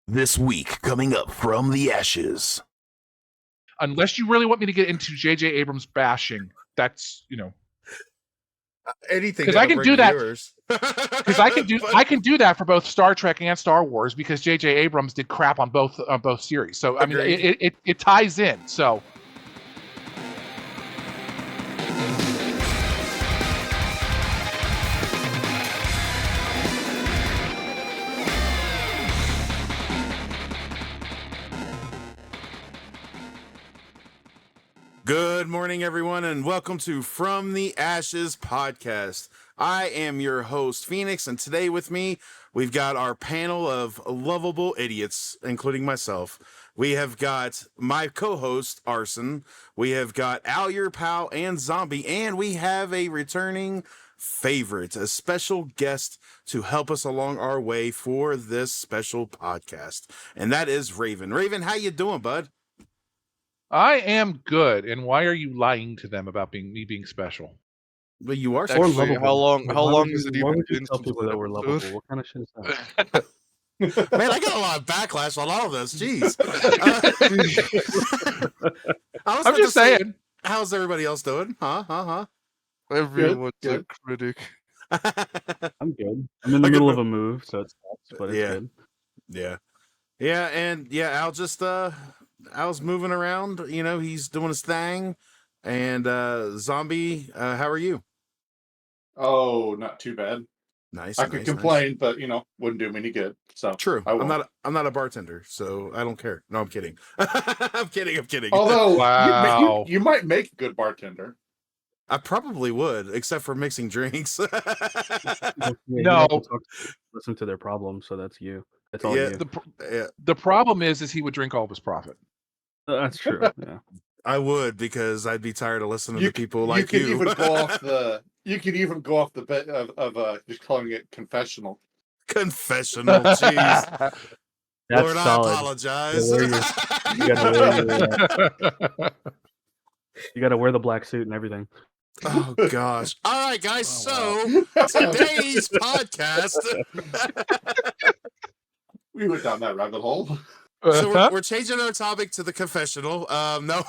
This week, coming up from the ashes. Unless you really want me to get into J.J. Abrams bashing, that's, anything because I can do that. viewers. Because I can do that for both Star Trek and Star Wars because J.J. Abrams did crap on both series. So I mean, it ties in. So. Good morning, everyone, and welcome to From the Ashes podcast. I am your host, Phoenix, and today with me, we've got our panel of lovable idiots, including myself. We have got my co-host, Arson. We have got Al, your pal, and Zhombi, and we have a returning favorite, a special guest to help us along our way for this special podcast, and that is Raven. Raven, how you doing, bud? I am good, and why are you lying to them about me being special? Well, you are Actually, lovable. how long has it even been tell since people that we're lovable? What kind of shit is that? Man, I got a lot of backlash on all of this. Jeez. I'm just saying. How's everybody else doing? Everyone's a critic. I'm good. I'm in the middle of a move, so it sucks, but it's good. Yeah, and Al's moving around. You know, he's doing his thing. And Zhombi, how are you? Oh, not too bad. Nice. I could complain, but wouldn't do me any good. So true. I'm not a bartender, so I don't care. No, I'm kidding. I'm kidding. Although wow. you might make a good bartender. I probably would, except for mixing drinks. No. Listen to their problems, so that's you. That's all you. The problem is he would drink all of his profit. That's true. Yeah. I would, because I'd be tired of listening to people like you. You Even go off the. You could even go off the bit of just calling it confessional. Confessional, jeez. That's Lord, solid. I apologize. You got to wear the black suit and everything. Oh gosh! All right, guys. So today's podcast. We went down that rabbit hole. So we're changing our topic to the confessional. No.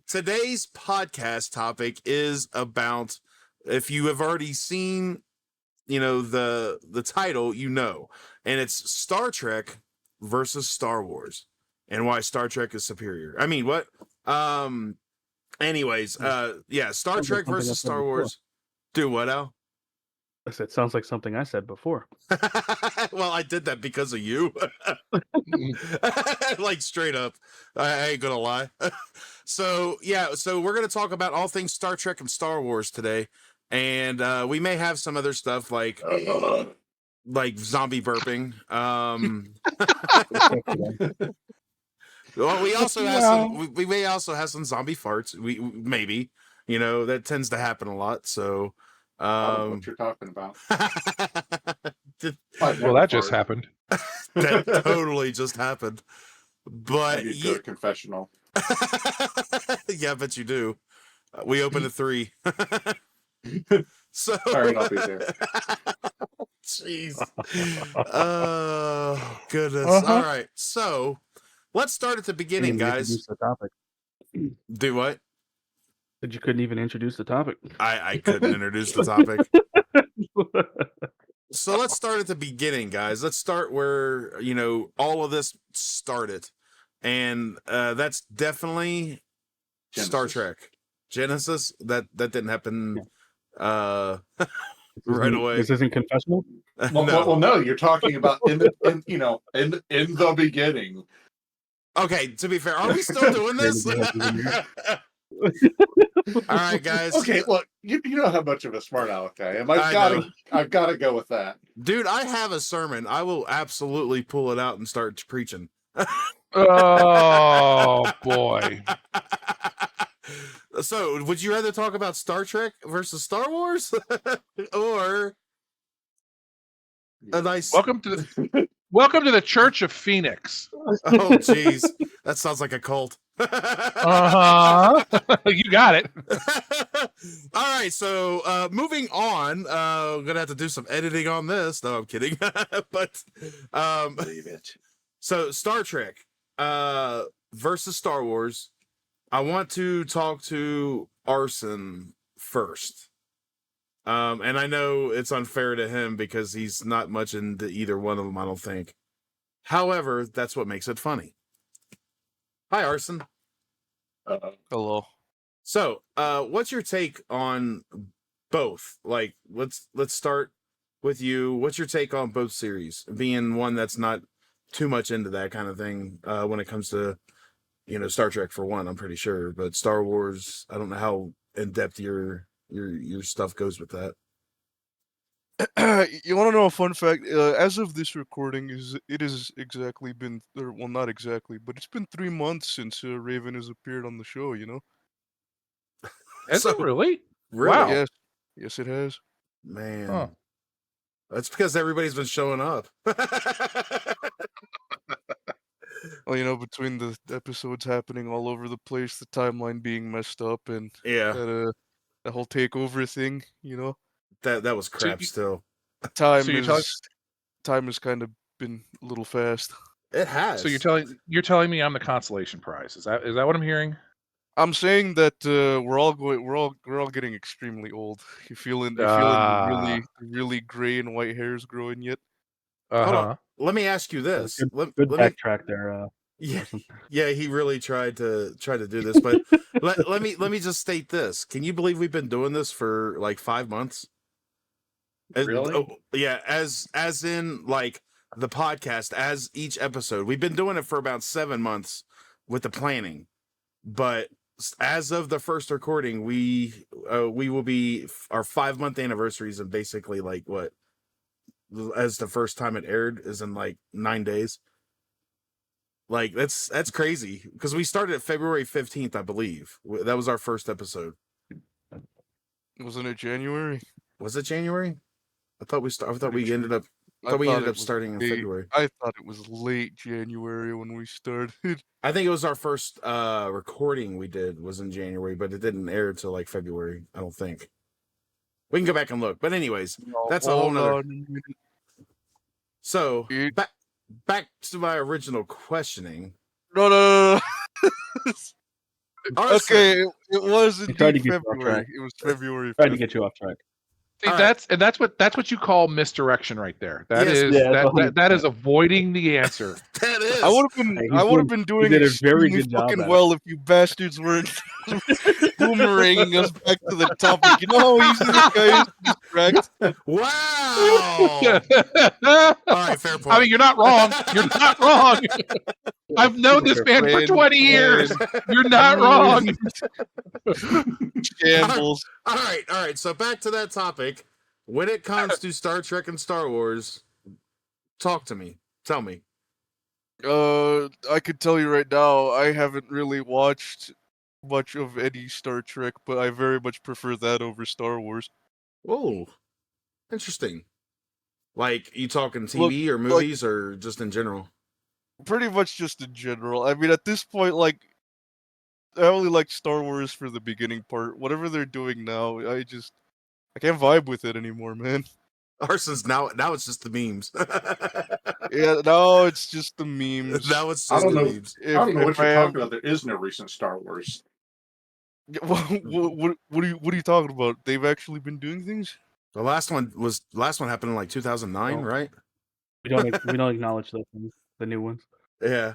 Today's podcast topic is about, if you have already seen, the title, and it's Star Trek versus Star Wars, and why Star Trek is superior. I mean, what? Anyways, Star Trek versus Star Wars. Do what, Al? I said, sounds like something I said before. Well, I did that because of you. Like, straight up. I ain't gonna lie. So we're gonna talk about all things Star Trek and Star Wars today. And we may have some other stuff like zombie burping. Well, we also have we may also have some zombie farts. We maybe, that tends to happen a lot. So what you're talking about. Well, that just happened. That totally just happened. But you go to confessional. Yeah, I bet you do. We open at 3. So all right, I'll be there. Jeez. Oh, goodness. All right. So let's start at the beginning, guys. The topic. Do what? But you couldn't even introduce the topic. I couldn't introduce the topic. So let's start at the beginning, guys. Let's start where, all of this started. And that's definitely Genesis. Star Trek. Genesis? That didn't happen right away. This isn't confessional? No, you're talking about in the beginning. Okay, to be fair, are we still doing this? All right, guys. Okay, look, you know how much of a smart aleck I am. I've got to go with that. Dude, I have a sermon. I will absolutely pull it out and start preaching. Oh, boy. So, would you rather talk about Star Trek versus Star Wars? Or a nice... Welcome to the Church of Phoenix. Oh, jeez. That sounds like a cult. You got it. All right, so moving on. I'm gonna have to do some editing on this. No, I'm kidding. But so Star Trek versus Star Wars. I want to talk to Arson first. And I know it's unfair to him because he's not much into either one of them, I don't think. However, that's what makes it funny. Hi, Arson. Hello. So, what's your take on both? Like, let's start with you. What's your take on both series? Being one that's not too much into that kind of thing when it comes to, Star Trek for one, I'm pretty sure, but Star Wars, I don't know how in depth your stuff goes with that. You want to know a fun fact? As of this recording, it has exactly been, well, not exactly, but it's been 3 months since Raven has appeared on the show. Is it really? Really? Wow. Yes, it has. Man. Huh. That's because everybody's been showing up. Well, between the episodes happening all over the place, the timeline being messed up, and Yeah. that whole takeover thing, That was crap still. time So has kind of been a little fast. It has. So you're telling me I'm the consolation prize? Is that what I'm hearing? I'm saying that we're all getting extremely old. You feeling the really gray and white hairs growing yet? Hold on. Let me ask you this. Good backtrack there. Yeah, he really tried to do this, but let me just state this. Can you believe we've been doing this for like 5 months? Really? Yeah, as in like the podcast, as each episode. We've been doing it for about 7 months with the planning, but as of the first recording, we will be our 5-month anniversaries, and basically like what, as the first time it aired is in like 9 days. Like that's crazy because we started February 15th, I believe. That was our first episode. Wasn't it January? Was it January? I thought we ended up starting in February. I thought it was late January when we started. I think it was our first recording we did was in January, but it didn't air till like February, I don't think. We can go back and look. But anyways, that's a whole nother. So back to my original questioning. No. Okay, it was indeed February. It was February. Tried to get you off track. See, that's what you call misdirection right there. That is avoiding the answer. That is. I would have been doing a very extremely good job fucking at well if you bastards weren't boomeranging us back to the topic. You know how easy this guy is to distract? Wow. All right, fair point. I mean, you're not wrong. You're not wrong. I've known this man for 20 years. You're not wrong. Shambles. All right. So back to that topic. When it comes to Star Trek and Star Wars, talk to me. Tell me. I could tell you right now, I haven't really watched much of any Star Trek, but I very much prefer that over Star Wars. Oh, interesting. Like, you talking TV or movies or just in general? Pretty much just in general. I mean, at this point, like, I only like Star Wars for the beginning part. Whatever they're doing now, I can't vibe with it anymore, man. Arson's now it's just the memes. Yeah, now it's just the memes. Now it's just the memes. I don't know what you're talking about. There is no recent Star Wars. What are you talking about? They've actually been doing things? The last one happened in like 2009, right? We don't acknowledge those things, the new ones. Yeah.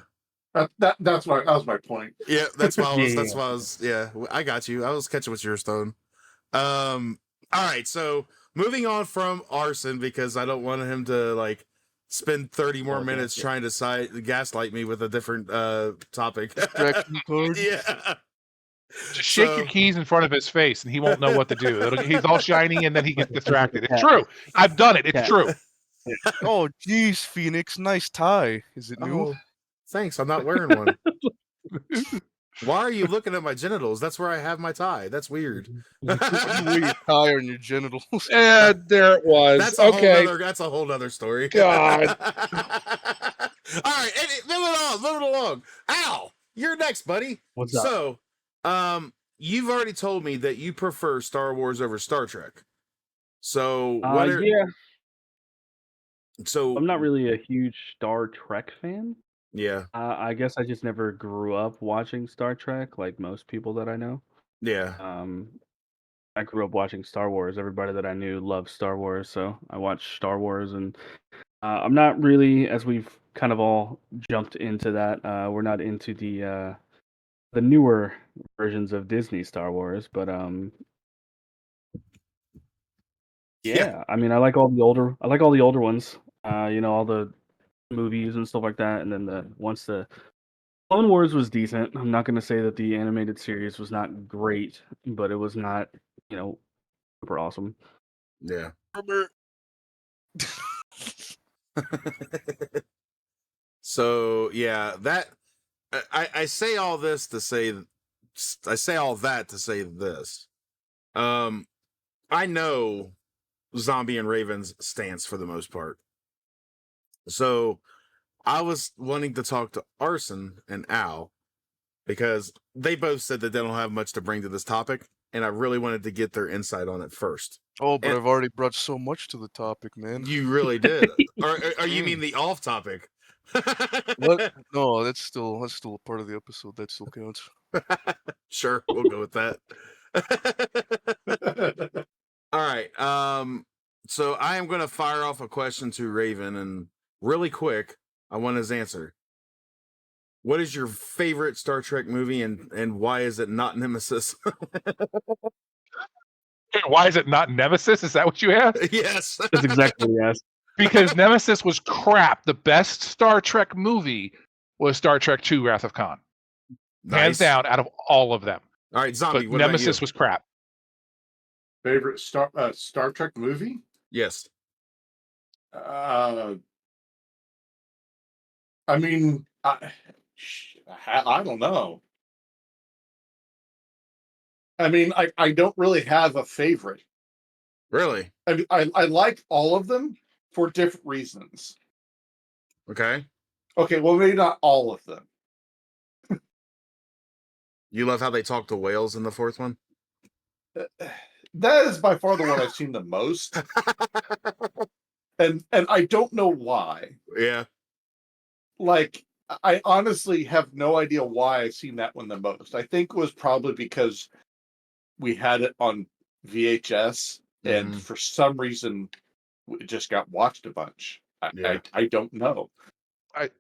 That was my point. Yeah, that's why I was. Yeah, I got you. I was catching what you were stone. All right, so moving on from Arson, because I don't want him to like spend 30 more minutes trying to gaslight me with a different topic. Yeah. Just shake your keys in front of his face, and he won't know what to do. He's all shiny, and then he gets distracted. It's true. I've done it. It's true. Oh, geez, Phoenix, nice tie. Is it new? Oh, thanks. I'm not wearing one. Why are you looking at my genitals? That's where I have my tie. That's weird. You wear your tie on your genitals. Yeah, there it was. That's a whole other story. God. All right, move it along. Ow! you're next, buddy. What's up? So, you've already told me that you prefer Star Wars over Star Trek. So what are Yeah, so I'm not really a huge Star Trek fan. yeah, I guess I just never grew up watching Star Trek like most people that I know. yeah, I grew up watching Star Wars. Everybody that I knew loved Star Wars, so I watched Star Wars, and I'm not really, as we've kind of all jumped into that. We're not into the newer versions of Disney Star Wars, but yeah, yeah. I mean, I like all the older ones. All the movies and stuff like that, and then once the Clone Wars was decent. I'm not going to say that the animated series was not great, but it was not, you know, super awesome. yeah. So yeah, that I say all this to say I say all that to say this. I know Zombie and Raven's stance for the most part. So I was wanting to talk to Arson and Al because they both said that they don't have much to bring to this topic, and I really wanted to get their insight on it first. Oh, but And- I've already brought so much to the topic, man. You really did. Or you mean the off topic? What? No, that's still a part of the episode. That still counts. Sure, we'll go with that. All right. So I am going to fire off a question to Raven, and really quick, I want his answer. What is your favorite Star Trek movie, and why is it not Nemesis? Why is it not Nemesis? Is that what you asked? Yes. That's exactly what he asked. Because Nemesis was crap. The best Star Trek movie was Star Trek II: Wrath of Khan, hands down, out of all of them. All right, Zombie. But What Nemesis about you? was crap. Favorite Star Trek movie? Yes. I mean, I don't know. I mean, I don't really have a favorite. Really? I mean, I like all of them for different reasons. Okay. Okay, well, maybe not all of them. You love how they talk to whales in the fourth one? That is by far the one I've seen the most, and I don't know why. Yeah. Like, I honestly have no idea why I've seen that one the most. I think it was probably because we had it on VHS, and for some reason, it just got watched a bunch. I don't know.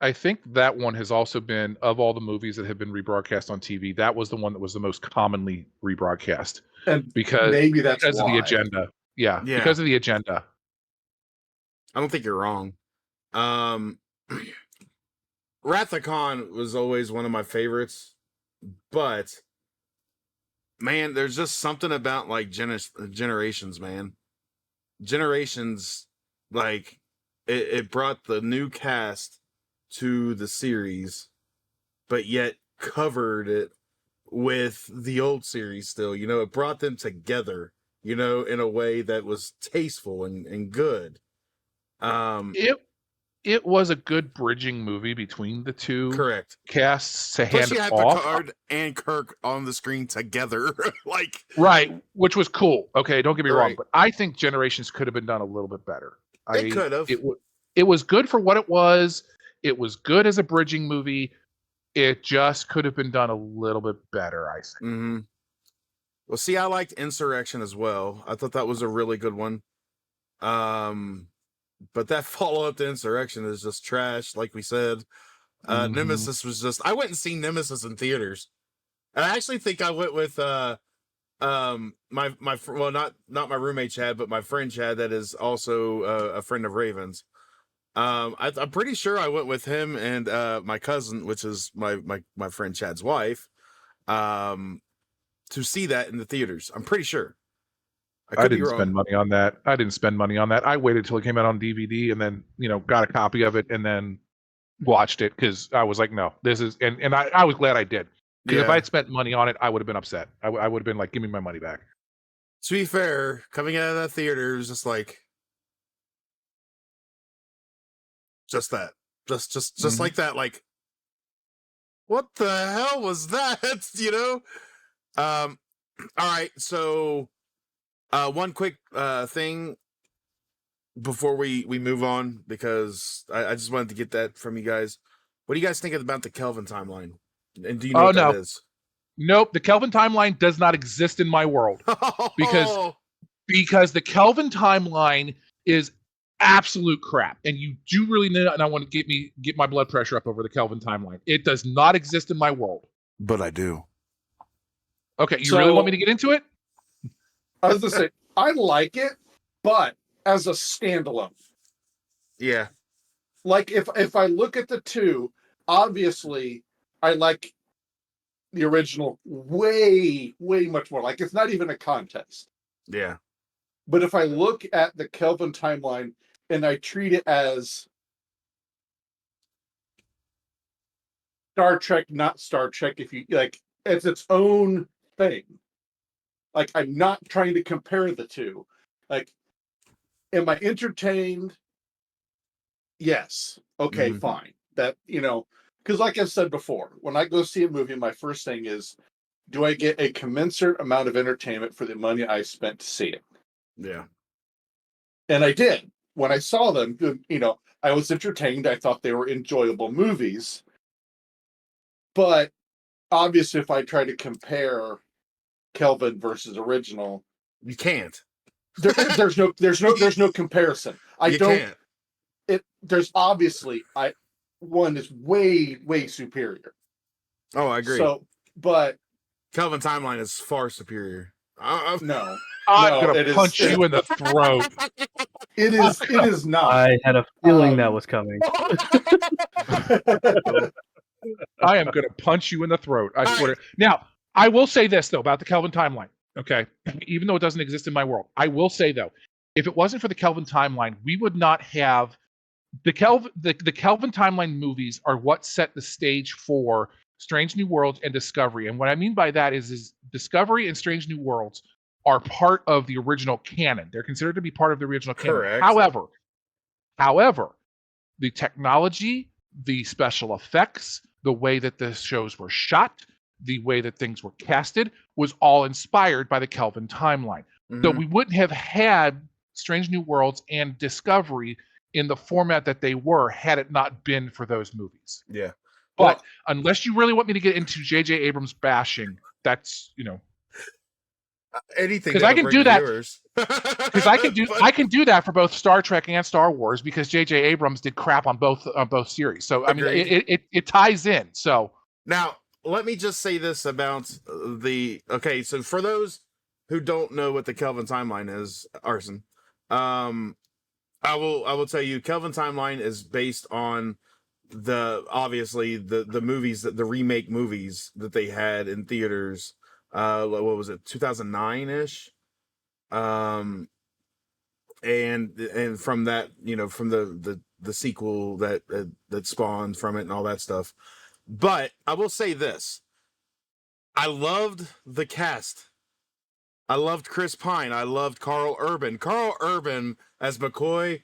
I think that one has also been, of all the movies that have been rebroadcast on TV, that was the one that was the most commonly rebroadcast. And because maybe that's because of the why. agenda. Yeah, Yeah. because of the agenda. I don't think you're wrong. Wrath of Khan was always one of my favorites, but man, there's just something about like Generations, man. Generations, like it brought the new cast to the series, but yet covered it with the old series still. You know, it brought them together, you know, in a way that was tasteful and good. It was a good bridging movie between the two Correct. casts to Plus, hand you it had off. Picard and Kirk on the screen together, like Right, which was cool. Okay, don't get me wrong, Right. but I think Generations could have been done a little bit better. It could have. It was good for what it was. It was good as a bridging movie. It just could have been done a little bit better, I think. Mm-hmm. Well, see, I liked Insurrection as well. I thought that was a really good one. But that follow-up to Insurrection is just trash, like we said. Nemesis was just... I went and seen Nemesis in theaters. And I actually think I went with well, not my roommate Chad, but my friend Chad, that is also a friend of Raven's. I'm pretty sure I went with him and my cousin, which is my friend Chad's wife, to see that in the theaters. I'm pretty sure. I didn't spend money on that. I didn't spend money on that. I waited till it came out on DVD and then, got a copy of it and then watched it because I was like, no, this is, and I was glad I did. Because if I'd spent money on it, I would have been upset. I would have been like, give me my money back. To be fair, coming out of that theater, it was just like, just that. Just like that, like, What the hell was that? You know? All right, so one quick thing before we move on, because I just wanted to get that from you guys. What do you guys think about the Kelvin timeline? And do you know what that is? Nope, the Kelvin timeline does not exist in my world because the Kelvin timeline is absolute crap, and you do really know. And I want to get my blood pressure up over the Kelvin timeline. It does not exist in my world. But I do. Okay, you really want me to get into it? I was gonna say I like it, but as a standalone. Yeah. Like if I look at the two, obviously I like the original way much more. Like it's not even a contest. Yeah. But if I look at the Kelvin timeline and I treat it as Star Trek, not Star Trek, if you like, it's its own thing. Like I'm not trying to compare the two. Like, am I entertained? Yes. Okay, fine. That, because like I said before, when I go see a movie, my first thing is, do I get a commensurate amount of entertainment for the money I spent to see it? Yeah. And I did. When I saw them, I was entertained. I thought they were enjoyable movies. But obviously, if I try to compare Kelvin versus original, you can't. There's no comparison. Can't. There's obviously one is way superior. Oh, I agree. So, but Kelvin timeline is far superior. No. I'm gonna punch you in the throat. It is not. I had a feeling that was coming. I am gonna punch you in the throat. I swear. Now, I will say this though about the Kelvin timeline. Okay, even though it doesn't exist in my world, I will say though, if it wasn't for the Kelvin timeline, we would not have the Kelvin timeline movies are what set the stage for Strange New Worlds and Discovery. And what I mean by that is Discovery and Strange New Worlds are part of the original canon. They're considered to be part of the original canon. Correct. However, the technology, the special effects, the way that the shows were shot, the way that things were casted was all inspired by the Kelvin timeline. So we wouldn't have had Strange New Worlds and Discovery in the format that they were had it not been for those movies. Yeah. But unless you really want me to get into J.J. Abrams bashing, that's, anything, because I can do that. Because I can do that for both Star Trek and Star Wars because J.J. Abrams did crap on both series. So I mean, it ties in. So now let me just say this about so for those who don't know what the Kelvin timeline is, Arson, I will tell you, Kelvin timeline is based on the movies, the remake movies that they had in theaters. What was it, 2009-ish? And from that, from the sequel that spawned from it and all that stuff. But I will say this: I loved the cast. I loved Chris Pine. I loved Carl Urban. Carl Urban as McCoy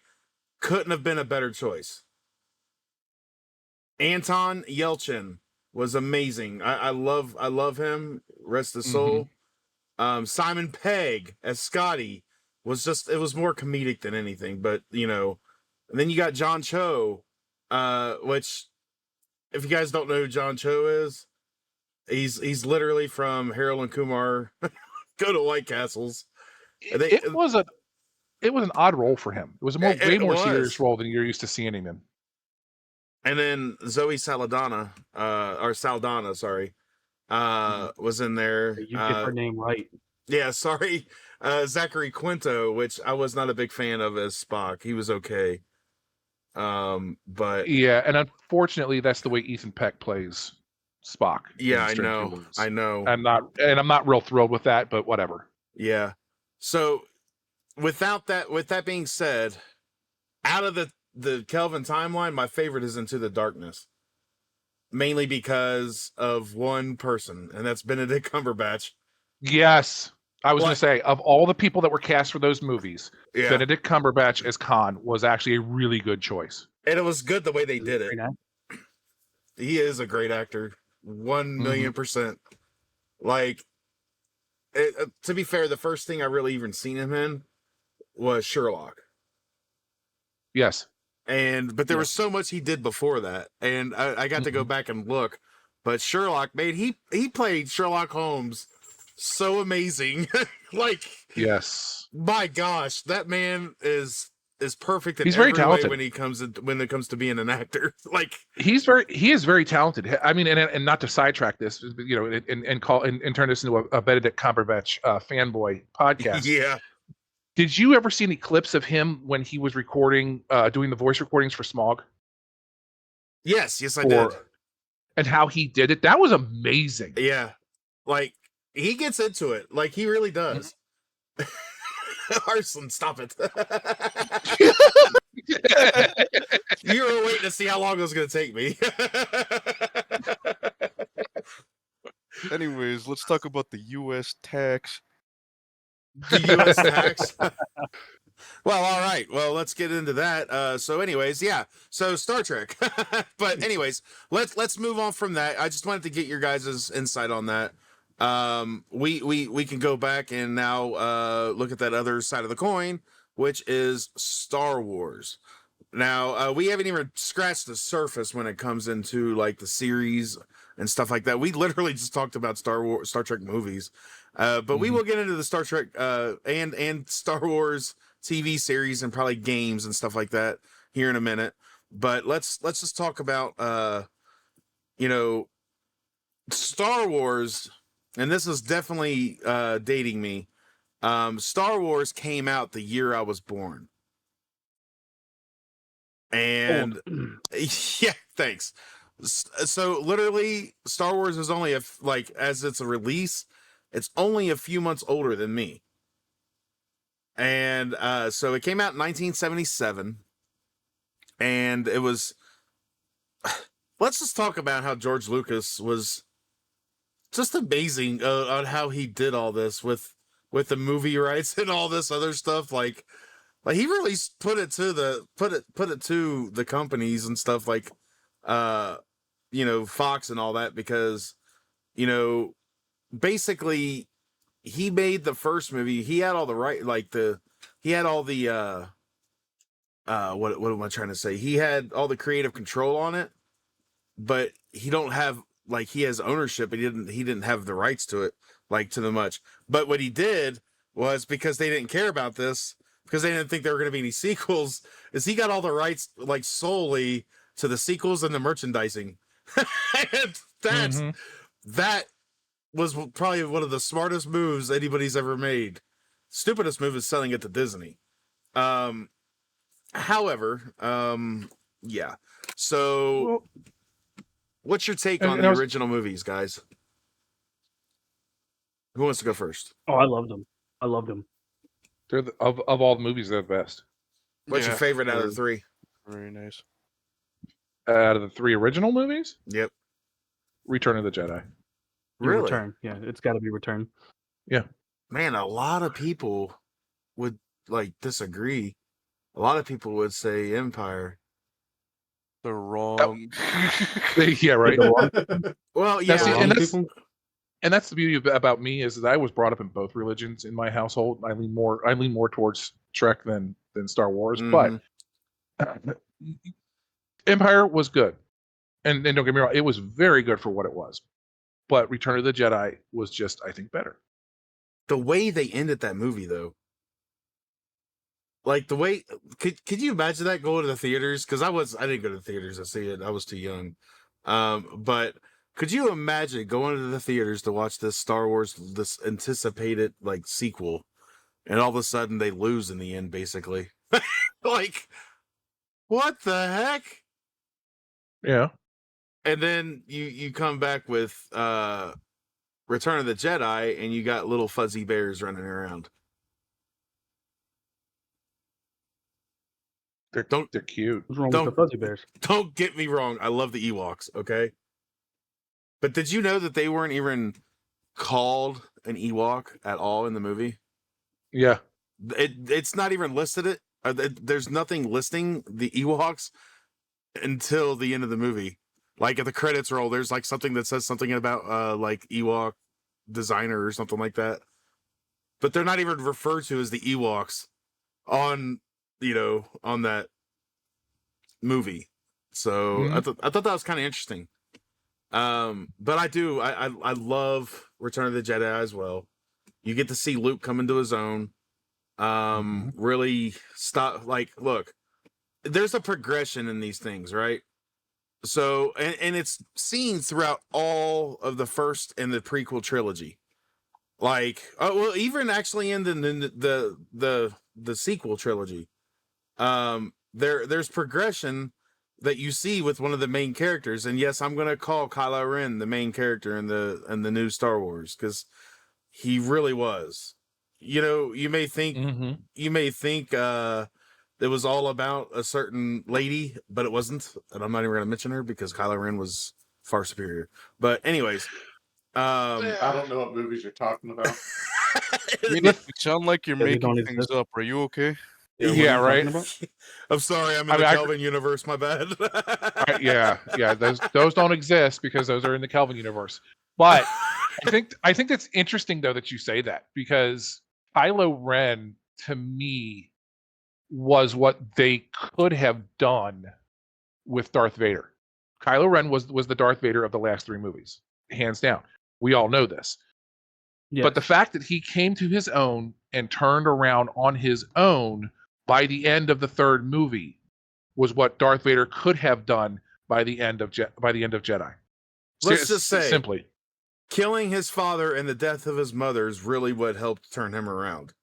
couldn't have been a better choice. Anton Yelchin was amazing. I love him. Rest his soul. Simon Pegg as Scotty was it was more comedic than anything, but and then you got John Cho, which, if you guys don't know who John Cho is, he's literally from Harold and Kumar Go to White Castles. It was an odd role for him. It was a way more serious role than you're used to seeing him in. And then Zoe Saldana, sorry, was in there. You get her name right. Yeah, sorry. Zachary Quinto, which I was not a big fan of as Spock. He was okay. But yeah, and unfortunately that's the way Ethan Peck plays Spock. Yeah, I know. I'm not real thrilled with that, but whatever. Yeah. So with that being said, out of the Kelvin timeline, my favorite is Into the Darkness. Mainly because of one person, and that's Benedict Cumberbatch. Yes. I was going to say, of all the people that were cast for those movies, Benedict Cumberbatch as Khan was actually a really good choice. And it was good the way they did it. He is a great actor. 1,000,000%. Like, to be fair, the first thing I really even seen him in was Sherlock. Yes. But there was so much he did before that, and I got to go back and look. But Sherlock, man, he played Sherlock Holmes so amazing. Like, yes, my gosh, that man is perfect in he's every very talented way when it comes to being an actor. Like, he is very talented. I mean, and not to sidetrack this, you know, and turn this into a Benedict Cumberbatch fanboy podcast. Yeah. Did you ever see any clips of him when he was recording, doing the voice recordings for Smaug? Yes, I did. And how he did it, that was amazing. Yeah, like, he gets into it, like, he really does. Arson, stop it. You were waiting to see how long it was going to take me. Anyways, let's talk about the U.S. tax. The U.S. tax. Well, all right. Well, let's get into that. So, anyways, yeah. So, Star Trek. But, anyways, let's move on from that. I just wanted to get your guys' insight on that. We can go back and now look at that other side of the coin, which is Star Wars. Now, we haven't even scratched the surface when it comes into like the series and stuff like that. We literally just talked about Star Trek movies, but we will get into the Star Trek and Star Wars TV series and probably games and stuff like that here in a minute. But let's just talk about Star Wars, and this is definitely dating me. Star Wars came out the year I was born. And yeah, thanks. So literally, Star Wars is only as it's a release, it's only a few months older than me. And so it came out in 1977, and it was. Let's just talk about how George Lucas was just amazing on how he did all this with the movie rights and all this other stuff. Like he really put it to the companies and stuff like Fox and all that, because basically he made the first movie. He had all the right, he had all the what am I trying to say? He had all the creative control on it, but he don't have, he has ownership, but he didn't have the rights to it, to the much. But what he did was, because they didn't care about this, because they didn't think there were going to be any sequels, is he got all the rights solely to the sequels and the merchandising. And that was probably one of the smartest moves anybody's ever made. Stupidest move is selling it to Disney. However, yeah. So, what's your take on the original movies, guys? Who wants to go first? Oh, I loved them. They're of all the movies, they're the best. What's your favorite out of the three? Very nice. Out of the three original movies? Yep. Return of the Jedi. Really? Return. Yeah, it's got to be Return. Yeah. Man, a lot of people would disagree. A lot of people would say Empire. They're wrong. Yeah, right. Well, yeah. And that's the beauty about me, is that I was brought up in both religions in my household. I lean more towards Trek than Star Wars, but Empire was good. And don't get me wrong, it was very good for what it was. But Return of the Jedi was just, I think, better. The way they ended that movie, though. The way, could you imagine that going to the theaters? Because I didn't go to the theaters to see it. I was too young. But could you imagine going to the theaters to watch this Star Wars, this anticipated sequel, and all of a sudden they lose in the end, basically? What the heck? Yeah. And then you come back with Return of the Jedi, and you got little fuzzy bears running around. They're cute. What's wrong with the fuzzy bears? Don't get me wrong. I love the Ewoks, okay? But did you know that they weren't even called an Ewok at all in the movie? Yeah. It's not even listed. There's nothing listing the Ewoks until the end of the movie. Like, if the credits roll, there's like something that says something about like Ewok designer or something like that. But they're not even referred to as the Ewoks on, on that movie. So I thought that was kind of interesting. But I love Return of the Jedi as well. You get to see Luke come into his own. Really stop. Like, look, there's a progression in these things, right? So, and it's seen throughout all of the first and the prequel trilogy. Like, even actually in the sequel trilogy, there's progression that you see with one of the main characters. And yes, I'm gonna call Kylo Ren the main character in the new Star Wars, because he really was. You may think it was all about a certain lady, but it wasn't. And I'm not even going to mention her because Kylo Ren was far superior. But anyways, I don't know what movies you're talking about. I mean, you sound like you're making things up. Are you okay? Yeah, right. I'm sorry, I'm in the Kelvin universe. My bad. Yeah. Those don't exist because those are in the Kelvin universe. But I think that's interesting though that you say that, because Kylo Ren to me was what they could have done with Darth Vader. Kylo Ren was the Darth Vader of the last 3 movies, hands down. We all know this. Yes. But the fact that he came to his own and turned around on his own by the end of the 3rd movie was what Darth Vader could have done by the end of Jedi. Let's just say, simply, killing his father and the death of his mother is really what helped turn him around.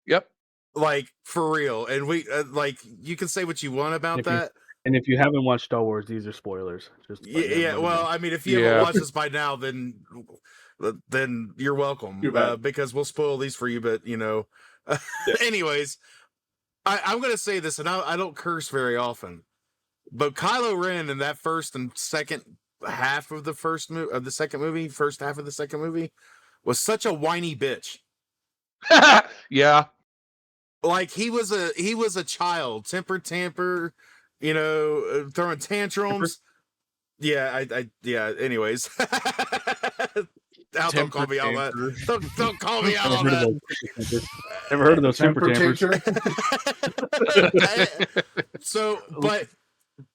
Yep. Like, for real. And we like, you can say what you want about that. And if you haven't watched Star Wars, these are spoilers. Just well, I mean, if you haven't watched this by now, then you're welcome, because we'll spoil these for you. But anyways, I'm gonna say this, and I don't curse very often, but Kylo Ren in that first and second half of the first second movie was such a whiny bitch. Yeah. Like, he was a child, temper, throwing tantrums. Yeah, anyways. Al, don't call me out on that. Don't call me out on that. Never heard of those temper tantrums. So,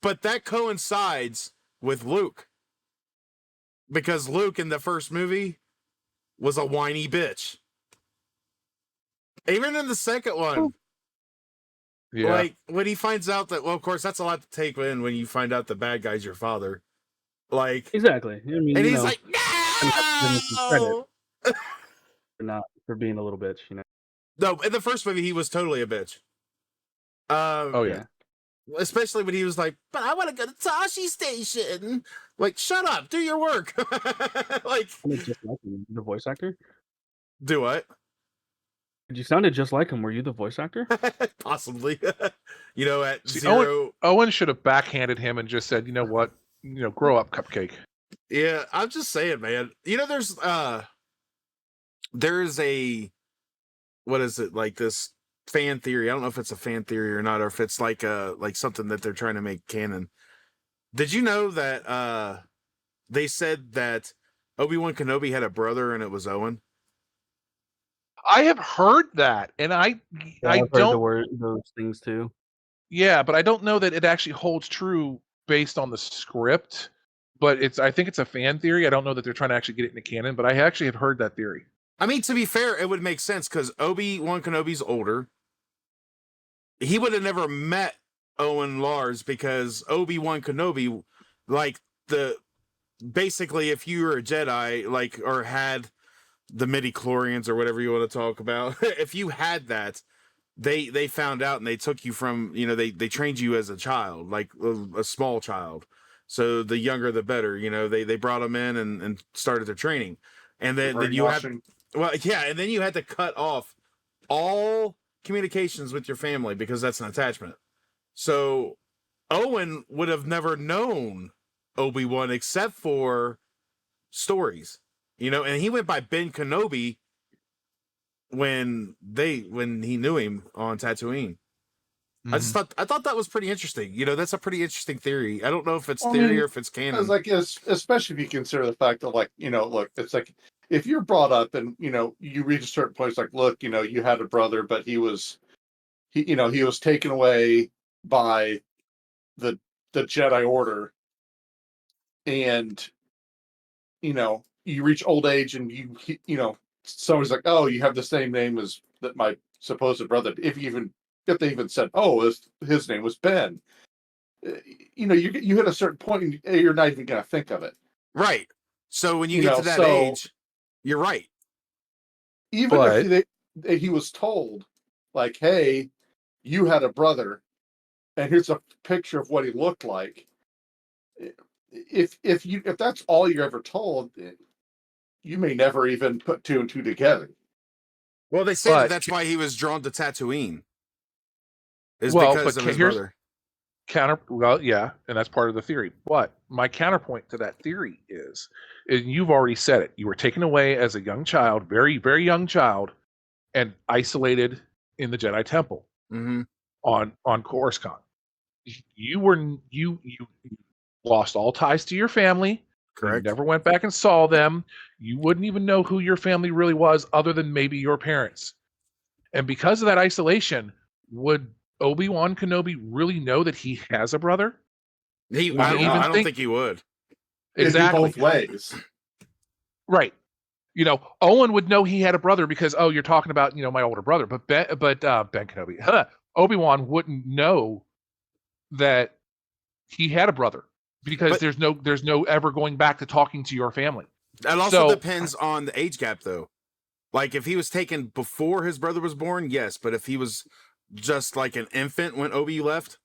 but that coincides with Luke, because Luke in the first movie was a whiny bitch. Even in the second one. Yeah. Like, when he finds out that, well, of course, that's a lot to take in when you find out the bad guy's your father. Like, exactly. I mean, and he's like, no! for being a little bitch, No, in the first movie, he was totally a bitch. Oh, yeah. Especially when he was like, but I want to go to Tashi Station. Like, shut up, do your work. Like, just like him, the voice actor? Do what? You sounded just like him. Were you the voice actor? Possibly. At zero. Owen should have backhanded him and just said, you know what? Grow up, Cupcake. Yeah, I'm just saying, man. There's a, what is it, like this fan theory? I don't know if it's a fan theory or not, or if it's like something that they're trying to make canon. Did you know that they said that Obi-Wan Kenobi had a brother and it was Owen? I have heard that, and I don't heard those things too. Yeah, but I don't know that it actually holds true based on the script. But I think it's a fan theory. I don't know that they're trying to actually get it into canon, but I actually have heard that theory. I mean, to be fair, it would make sense because Obi-Wan Kenobi's older. He would have never met Owen Lars because Obi-Wan Kenobi, basically, if you were a Jedi, or had the midi-chlorians or whatever you want to talk about, if you had that, they found out and they took you from, they trained you as a child, like a small child. So the younger, the better, they brought them in and started their training. And then you had, and then you had to cut off all communications with your family because that's an attachment. So Owen would have never known Obi-Wan except for stories. And he went by Ben Kenobi when he knew him on Tatooine. I thought that was pretty interesting. You know, that's a pretty interesting theory. I don't know if it's I theory mean, or if it's canon. It's like, especially if you consider the fact that, like, look, it's like if you're brought up and you reach a certain point, it's like, look, you had a brother, but he was taken away by the Jedi Order, and you reach old age, and someone's like, oh, you have the same name as that my supposed brother. If they even said, oh, his name was Ben, you hit a certain point, and you're not even going to think of it. Right. So when you get to that age, you're right. Even if he was told, like, hey, you had a brother, and here's a picture of what he looked like. If that's all you're ever told, you may never even put two and two together. Well, they say that's why he was drawn to Tatooine. Because of his brother. Yeah, and that's part of the theory. But my counterpoint to that theory is you've already said it. You were taken away as a young child, very, very young child, and isolated in the Jedi Temple on Coruscant. You lost all ties to your family. Correct. You never went back and saw them. You wouldn't even know who your family really was, other than maybe your parents. And because of that isolation, would Obi-Wan Kenobi really know that he has a brother? I don't think he would. Exactly. Both ways. Right. Owen would know he had a brother because, you're talking about, my older brother. But Ben Kenobi, Obi-Wan wouldn't know that he had a brother because there's no ever going back to talking to your family. That also depends on the age gap, though. Like, if he was taken before his brother was born, yes. But if he was just like an infant when Obi left,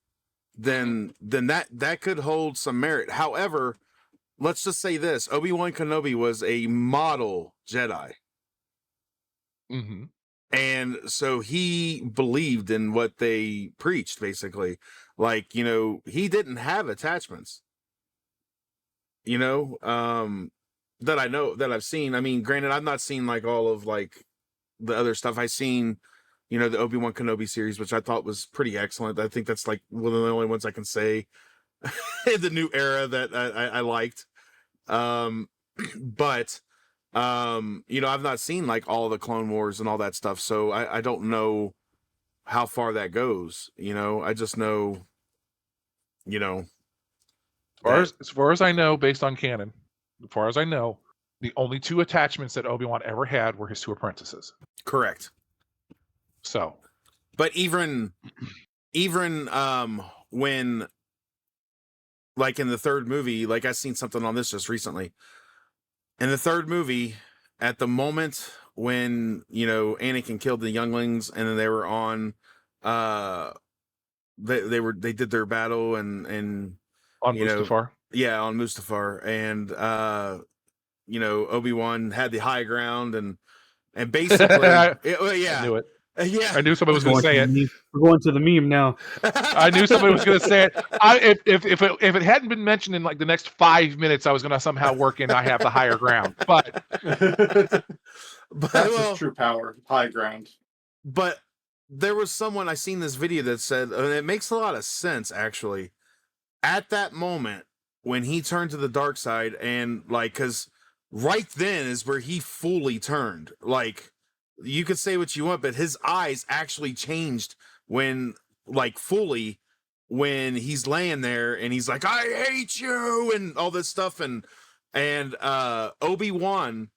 then that could hold some merit. However, let's just say this: Obi-Wan Kenobi was a model Jedi, and so he believed in what they preached. Basically, like, he didn't have attachments. That I know, that I've seen. I mean, granted, I've not seen like all of like the other stuff. I've seen, the Obi-Wan Kenobi series, which I thought was pretty excellent. I think that's like one of the only ones I can say in the new era that I liked. But I've not seen like all the Clone Wars and all that stuff, so I don't know how far that goes. I just know, as far as I know, based on canon, as far as I know, the only two attachments that Obi-Wan ever had were his two apprentices. Correct. So, but even when, like, in the third movie, like, I seen something on this just recently. In the third movie, at the moment when, Anakin killed the younglings, and then they were on, they did their battle and on Mustafar. Yeah, on Mustafar, and Obi-Wan had the high ground, and basically, I knew it. Yeah, I knew somebody was going to say it. We're going to the meme now. I knew somebody was going to say it. If it hadn't been mentioned in like the next 5 minutes, I was going to somehow work in. I have the higher ground, but that's his true power, high ground. But there was someone, I seen this video that said, and it makes a lot of sense actually. At that moment when he turned to the dark side, and like, because right then is where he fully turned. Like, you could say what you want, but his eyes actually changed when, like, fully, when he's laying there and he's like, I hate you, and all this stuff. And Obi-Wan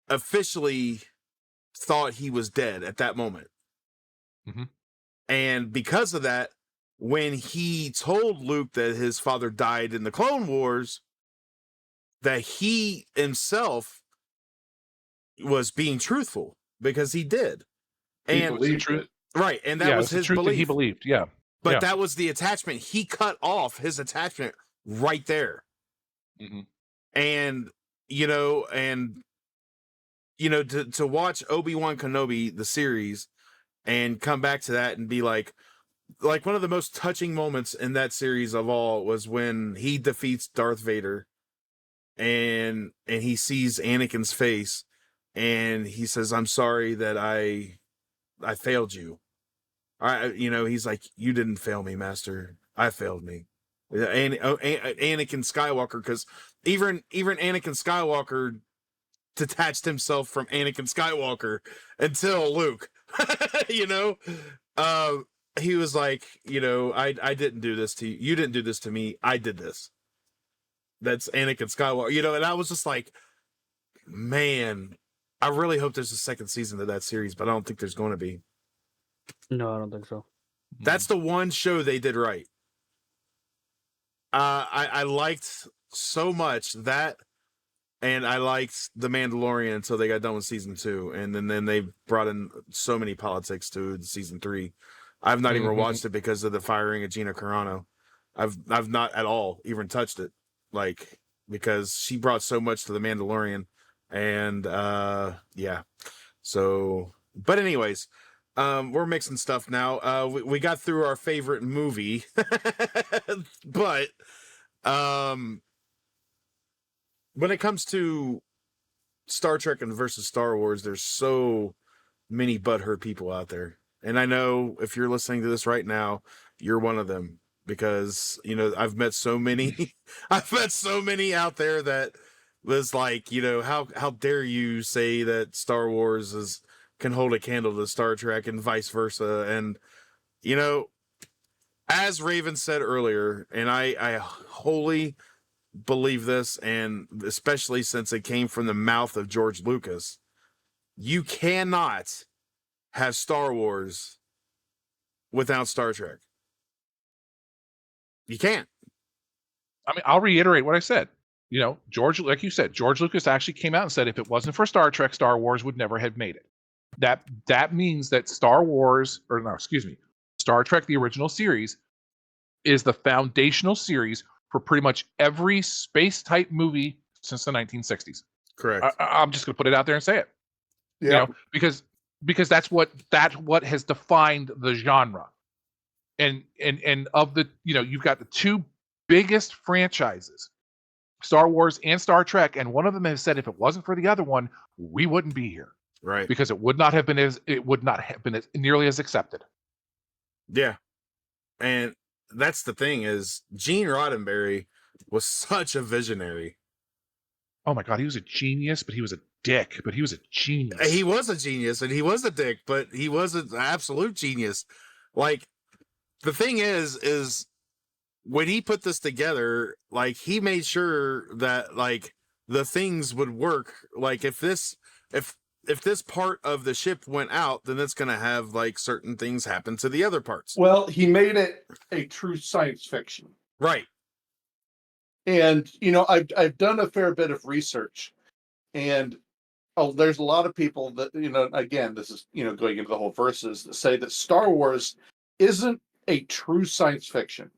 officially thought he was dead at that moment. And because of that, when he told Luke that his father died in the Clone Wars, that he himself was being truthful, because he did. And he believed it. Right, and that was his belief. That he believed, yeah. But that was the attachment. He cut off his attachment right there. And, to watch Obi-Wan Kenobi, the series, and come back to that and be like one of the most touching moments in that series of all was when he defeats Darth Vader, and he sees Anakin's face, and he says, I'm sorry that I failed you. he's like, you didn't fail me, Master. I failed me. And Anakin Skywalker, because even Anakin Skywalker detached himself from Anakin Skywalker until Luke. He was like, I didn't do this to you. You didn't do this to me. I did this. That's Anakin Skywalker. And I was just like, man, I really hope there's a second season to that series, but I don't think there's going to be. No, I don't think so. That's the one show they did right. I liked so much that, and I liked The Mandalorian until they got done with season 2, and then they brought in so many politics to season 3. I've not even watched it because of the firing of Gina Carano. I've not at all even touched it, like, because she brought so much to The Mandalorian, and yeah. So, but anyways. We're mixing stuff now. We got through our favorite movie, but when it comes to Star Trek and versus Star Wars, there's so many butthurt people out there, and I know if you're listening to this right now, you're one of them, because I've met so many, I've met so many out there that was like, how dare you say that Star Wars can hold a candle to Star Trek and vice versa. And, as Raven said earlier, and I wholly believe this, and especially since it came from the mouth of George Lucas, you cannot have Star Wars without Star Trek. You can't. I mean, I'll reiterate what I said. George, like you said, George Lucas actually came out and said if it wasn't for Star Trek, Star Wars would never have made it. That means that Star Trek, the original series, is the foundational series for pretty much every space-type movie since the 1960s. Correct. I'm just going to put it out there and say it. Yeah. Because that's what has defined the genre. And of the, you've got the two biggest franchises, Star Wars and Star Trek, and one of them has said if it wasn't for the other one, we wouldn't be here. Right. Because it would not have been as nearly as accepted. Yeah. And that's the thing, is Gene Roddenberry was such a visionary. Oh my God, he was a genius, but he was a dick, but he was a genius. He was a genius and he was a dick, but he was an absolute genius. Like, the thing is when he put this together, like, he made sure that, like, the things would work. Like, if this part of the ship went out, then it's going to have, like, certain things happen to the other parts. Well, he made it a true science fiction. Right. And, I've done a fair bit of research, and there's a lot of people that, again, this is, going into the whole verses, that say that Star Wars isn't a true science fiction.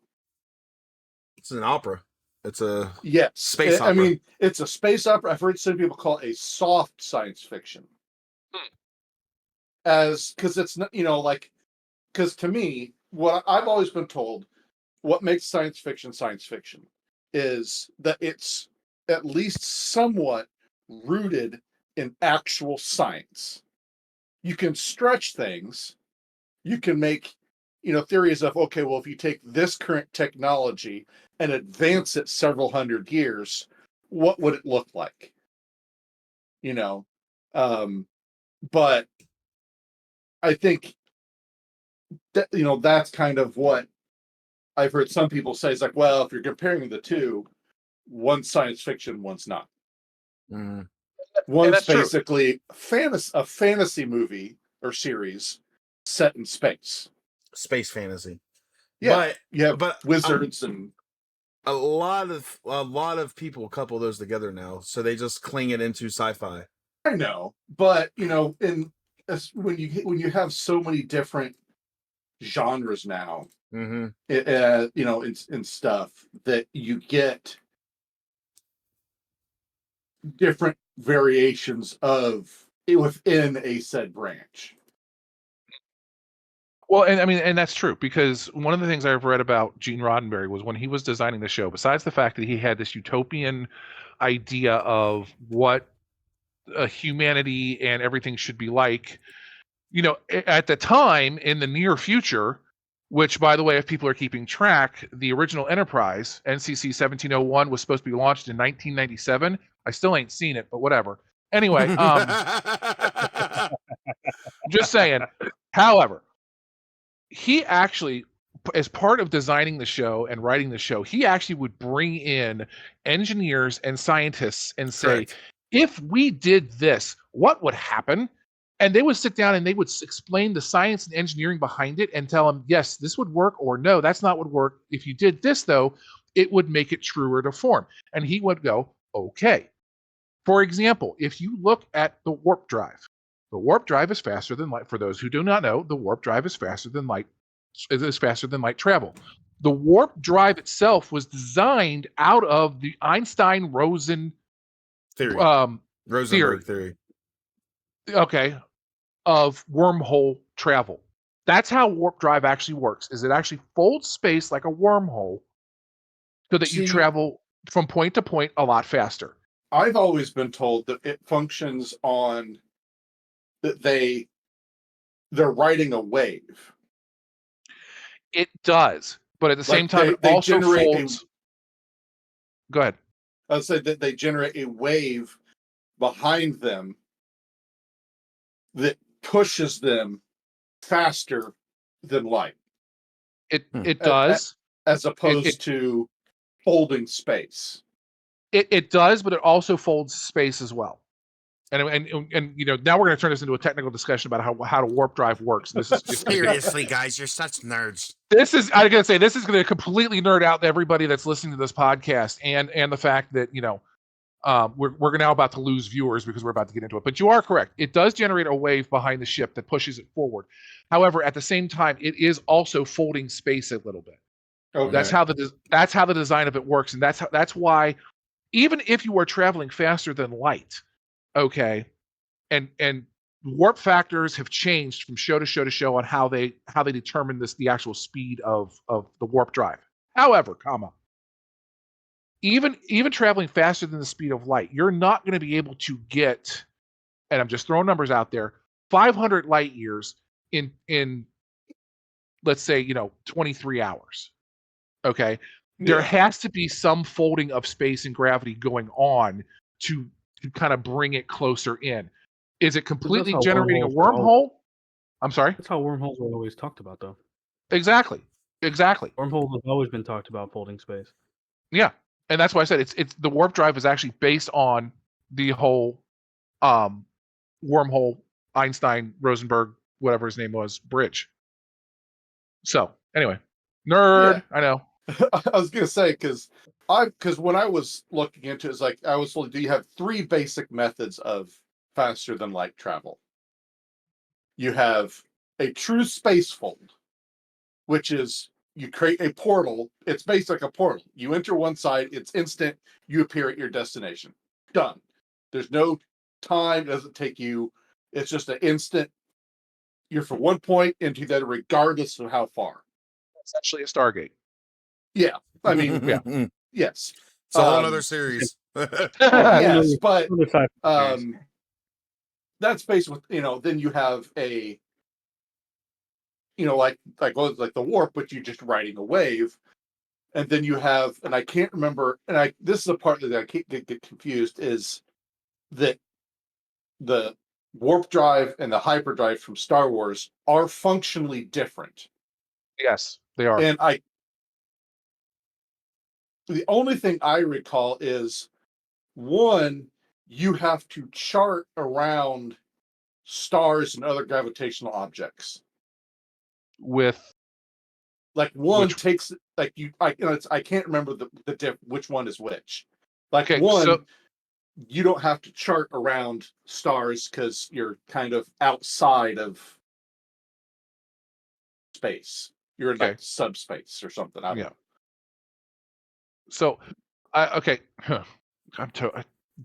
It's an opera. It's a space opera. I mean, it's a space opera. I've heard some people call it a soft science fiction. Because it's not, because to me, what I've always been told, what makes science fiction is that it's at least somewhat rooted in actual science. You can stretch things. You can make, theories of, okay, well, if you take this current technology and advance it several hundred years, what would it look like? But I think that, that's kind of what I've heard some people say. It's like, well, if you're comparing the two, one's science fiction, one's not. Mm. One's basically a fantasy movie or series set in space. Space fantasy. Yeah, but wizards and a lot of people couple those together now, so they just cling it into sci-fi. I know, but when you have so many different genres now, mm-hmm. in stuff, that you get different variations of it within a said branch. Well, and I mean, and that's true, because one of the things I've read about Gene Roddenberry was when he was designing the show, besides the fact that he had this utopian idea of what humanity and everything should be like, at the time in the near future, which, by the way, if people are keeping track, the original Enterprise, NCC 1701, was supposed to be launched in 1997. I still ain't seen it, but whatever. Anyway, just saying. However, he actually, as part of designing the show and writing the show, he actually would bring in engineers and scientists and say, Correct. if we did this, what would happen? And they would sit down and they would explain the science and engineering behind it and tell them, yes, this would work, or no, that's not would work. If you did this, though, it would make it truer to form. And he would go, okay. For example, if you look at the warp drive is faster than light. For those who do not know, the warp drive is faster than light. It is faster than light travel. The warp drive itself was designed out of the Einstein-Rosen theory. Rosenberg theory. Okay, of wormhole travel. That's how warp drive actually works. Is it actually folds space like a wormhole so that you travel from point to point a lot faster. I've always been told that it functions on that they're riding a wave. It does, but at the same time, it also folds. Go ahead. I said that they generate a wave behind them that pushes them faster than light. It does, as opposed to folding space. It does, but it also folds space as well. And now we're going to turn this into a technical discussion about how the warp drive works. This is seriously, guys, you're such nerds. This is going to completely nerd out everybody that's listening to this podcast, and the fact that we're now about to lose viewers because we're about to get into it. But you are correct. It does generate a wave behind the ship that pushes it forward. However, at the same time, it is also folding space a little bit. Okay. That's how the design of it works, and that's why even if you are traveling faster than light, okay, and warp factors have changed from show to show to show on how they determine the actual speed of the warp drive. However, even traveling faster than the speed of light, you're not going to be able to get, and I'm just throwing numbers out there, 500 light years in let's say 23 hours. Okay, there has to be some folding of space and gravity going on to kind of bring it closer in. Is it completely generating a wormhole? I'm sorry? That's how wormholes were always talked about, though. Exactly. Wormholes have always been talked about folding space. Yeah, and that's why I said it's the warp drive is actually based on the whole wormhole, Einstein, Rosenberg, whatever his name was, bridge. So anyway, nerd. Yeah. I know. I was gonna say because when I was looking into it, it's like I was told, do you have three basic methods of faster than light travel? You have a true space fold, which is you create a portal. It's basically like a portal. You enter one side, it's instant. You appear at your destination. Done. There's no time. It doesn't take you. It's just an instant. You're from one point into the other, regardless of how far. Essentially a Stargate. Yeah, I mean, yeah, yes. It's a whole other series. Yes, but that's based with then you have a like the warp, but you're just riding a wave, and then you have, and I can't remember, and this is the part that I can't get confused, is that the warp drive and the hyperdrive from Star Wars are functionally different. Yes, they are. And the only thing I recall is, one, you have to chart around stars and other gravitational objects. With like one takes like I can't remember the which one is which. Like you don't have to chart around stars because you're kind of outside of space. You're in like subspace or something. I don't know. So, I'm going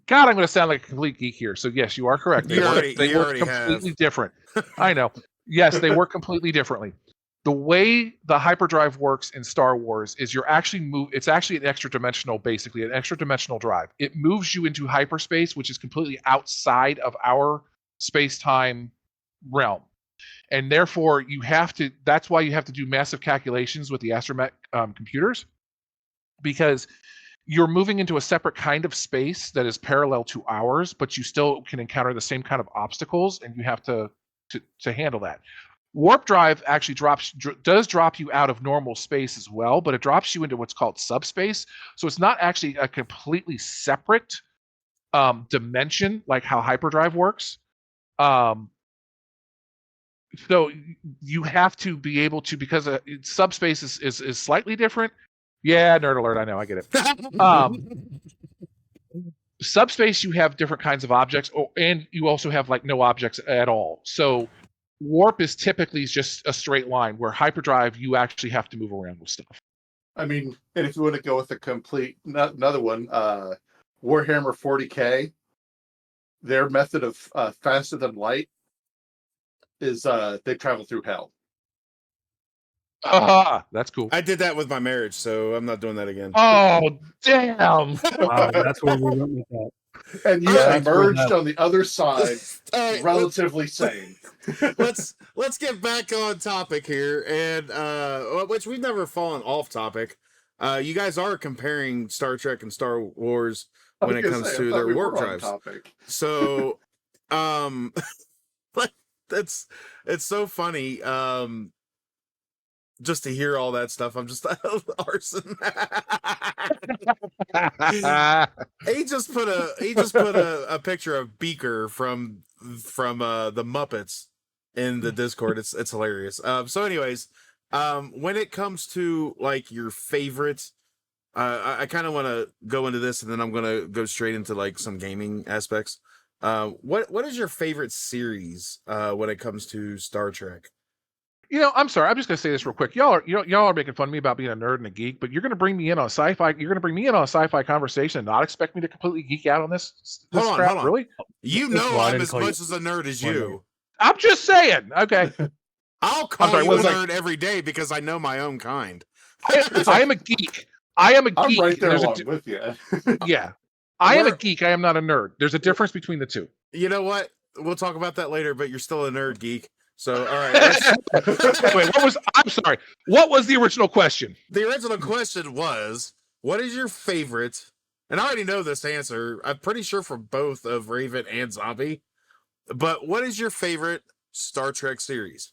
to sound like a complete geek here. So yes, you are correct. They work completely different. I know. Yes, they work completely differently. The way the hyperdrive works in Star Wars is it's actually an extra dimensional drive. It moves you into hyperspace, which is completely outside of our space-time realm. and therefore that's why you have to do massive calculations with the astromech computers, because you're moving into a separate kind of space that is parallel to ours, but you still can encounter the same kind of obstacles, and you have to handle that. Warp drive actually does drop you out of normal space as well, but it drops you into what's called subspace. So it's not actually a completely separate dimension like how hyperdrive works. So you have to be able to, because subspace is slightly different. Yeah, nerd alert. I know, I get it. Subspace, you have different kinds of objects, and you also have like no objects at all. So warp is typically just a straight line, where hyperdrive you actually have to move around with stuff. I mean, and if you want to go with a complete another one, Warhammer 40K, their method of faster than light is they travel through hell. That's cool. I did that with my marriage, so I'm not doing that again. Oh, damn! Wow, that's where we went with that. And you emerged on the other side, right, relatively sane. let's get back on topic here, and which we've never fallen off topic. You guys are comparing Star Trek and Star Wars when it comes to their warp drives. So, it's so funny. Just to hear all that stuff, I'm just Arson. he just put a picture of Beaker from the Muppets in the Discord. It's hilarious. So anyways, when it comes to like your favorite, I kind of want to go into this, and then I'm gonna go straight into like some gaming aspects. What is your favorite series when it comes to Star Trek? I'm sorry. I'm just gonna say this real quick. Y'all are making fun of me about being a nerd and a geek, but you're gonna bring me in on sci-fi. You're gonna bring me in on a sci-fi conversation and not expect me to completely geek out on this Hold crap, on. Really? You know I'm as much as a nerd as you. I'm just saying. Okay. I'll call you a nerd every day because I know my own kind. I am a geek. I'm right there along with you. Yeah. I am a geek. I am not a nerd. There's a difference between the two. You know what? We'll talk about that later, but you're still a nerd geek. So, all right. Wait, I'm sorry. What was the original question? The original question was, what is your favorite? And I already know this answer. I'm pretty sure for both of Raven and Zhombi. But what is your favorite Star Trek series?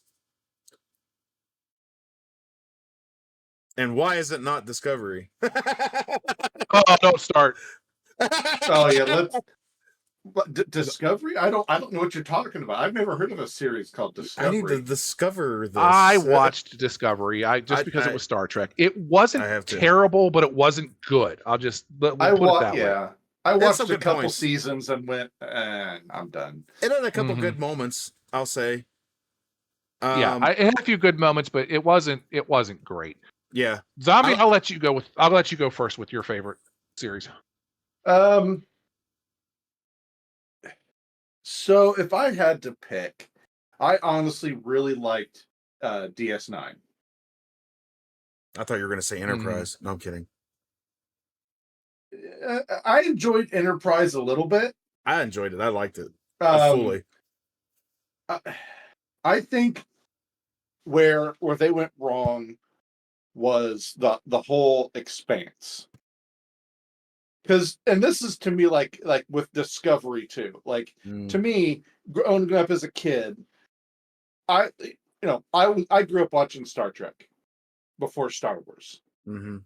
And why is it not Discovery? Oh, don't start. Oh yeah, let's. Discovery? I don't know what you're talking about. I've never heard of a series called Discovery. I need to discover this. I watched Discovery. Because it was Star Trek. It wasn't terrible, but it wasn't good. I'll just put it that way. I watched a couple seasons and went, I'm done. It had a couple good moments, I'll say. It had a few good moments, but it wasn't great. Yeah. Zhombi, I'll let you go first with your favorite series. So if I had to pick, I honestly really liked DS9. I thought you were going to say Enterprise. No, I'm kidding. I enjoyed Enterprise a little bit. I enjoyed it. I liked it fully. I think where they went wrong was the whole Expanse. And this is to me like with Discovery too. Like to me, growing up as a kid, I grew up watching Star Trek before Star Wars. Mm-hmm.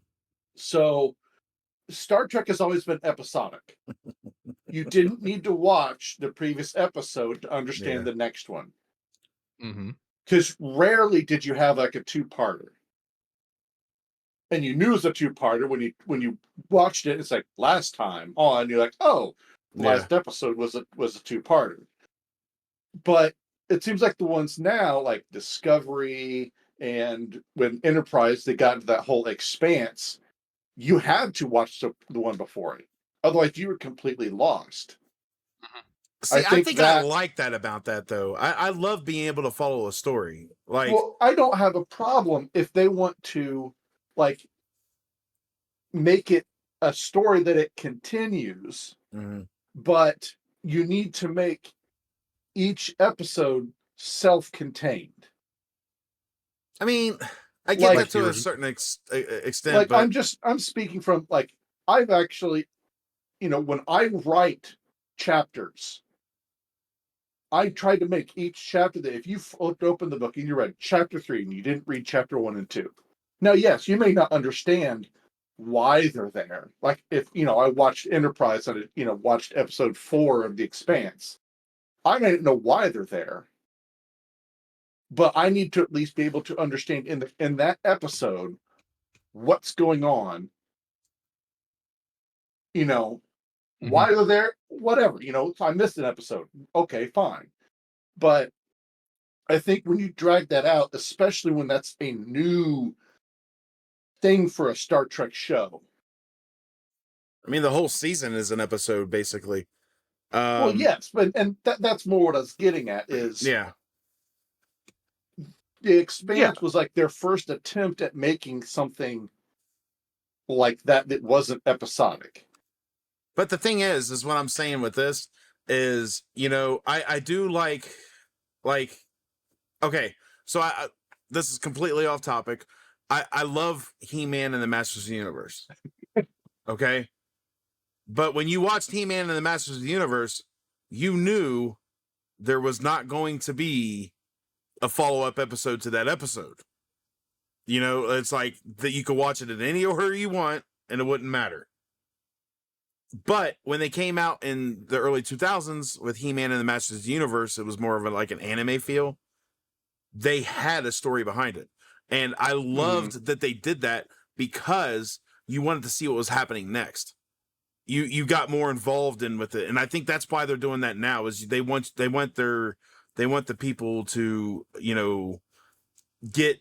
So Star Trek has always been episodic. You didn't need to watch the previous episode to understand the next one. Because rarely did you have like a two-parter. And you knew it was a two-parter when you watched it. It's like last time on, you're like, oh, last episode was a two-parter. But it seems like the ones now, like Discovery and when Enterprise, they got into that whole Expanse. You had to watch the one before it, otherwise you were completely lost. See, I think I like that about that though. I love being able to follow a story. Well, I don't have a problem if they want to like make it a story that it continues, but you need to make each episode self-contained. I mean, I get Like- that to a certain extent, Like but I'm speaking from like I've actually, when I write chapters, I try to make each chapter that if you flipped open the book and you read chapter 3 and you didn't read chapter 1 and 2. Now, yes, you may not understand why they're there. Like if, I watched Enterprise and, watched episode 4 of The Expanse. I may not know why they're there, but I need to at least be able to understand in that episode what's going on. Why they're there, whatever. If I missed an episode, okay, fine. But I think when you drag that out, especially when that's a new thing for a Star Trek show. I mean, the whole season is an episode, basically. Well, yes, but that's more what I was getting at is Yeah. The Expanse was like their first attempt at making something like that wasn't episodic. But the thing is what I'm saying with this is, I do like, okay, so I this is completely off topic. I love He-Man and the Masters of the Universe. Okay? But when you watched He-Man and the Masters of the Universe, you knew there was not going to be a follow-up episode to that episode. It's like that you could watch it in any order you want and it wouldn't matter. But when they came out in the early 2000s with He-Man and the Masters of the Universe, it was more of like an anime feel. They had a story behind it. And I loved that they did that because you wanted to see what was happening next. You got more involved in with it. And I think that's why they're doing that now is they want the people to, get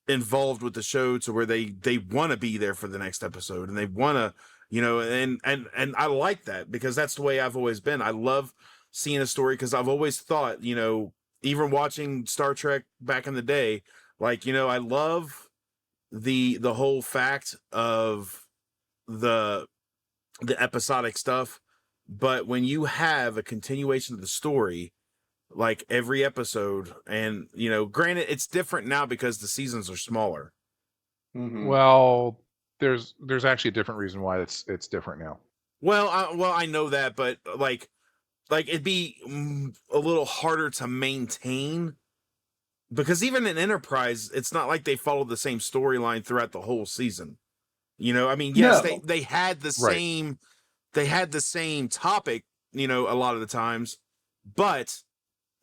involved with the show to where they want to be there for the next episode and they want to, and I like that because that's the way I've always been. I love seeing a story because I've always thought, even watching Star Trek back in the day, like, I love the whole fact of the episodic stuff. But when you have a continuation of the story, like every episode, and, granted, it's different now because the seasons are smaller. Mm-hmm. Well, there's actually a different reason why it's different now. Well, I know that, but like it'd be a little harder to maintain because even in Enterprise, it's not like they followed the same storyline throughout the whole season. I mean, yes, No. they had the same topic, a lot of the times, but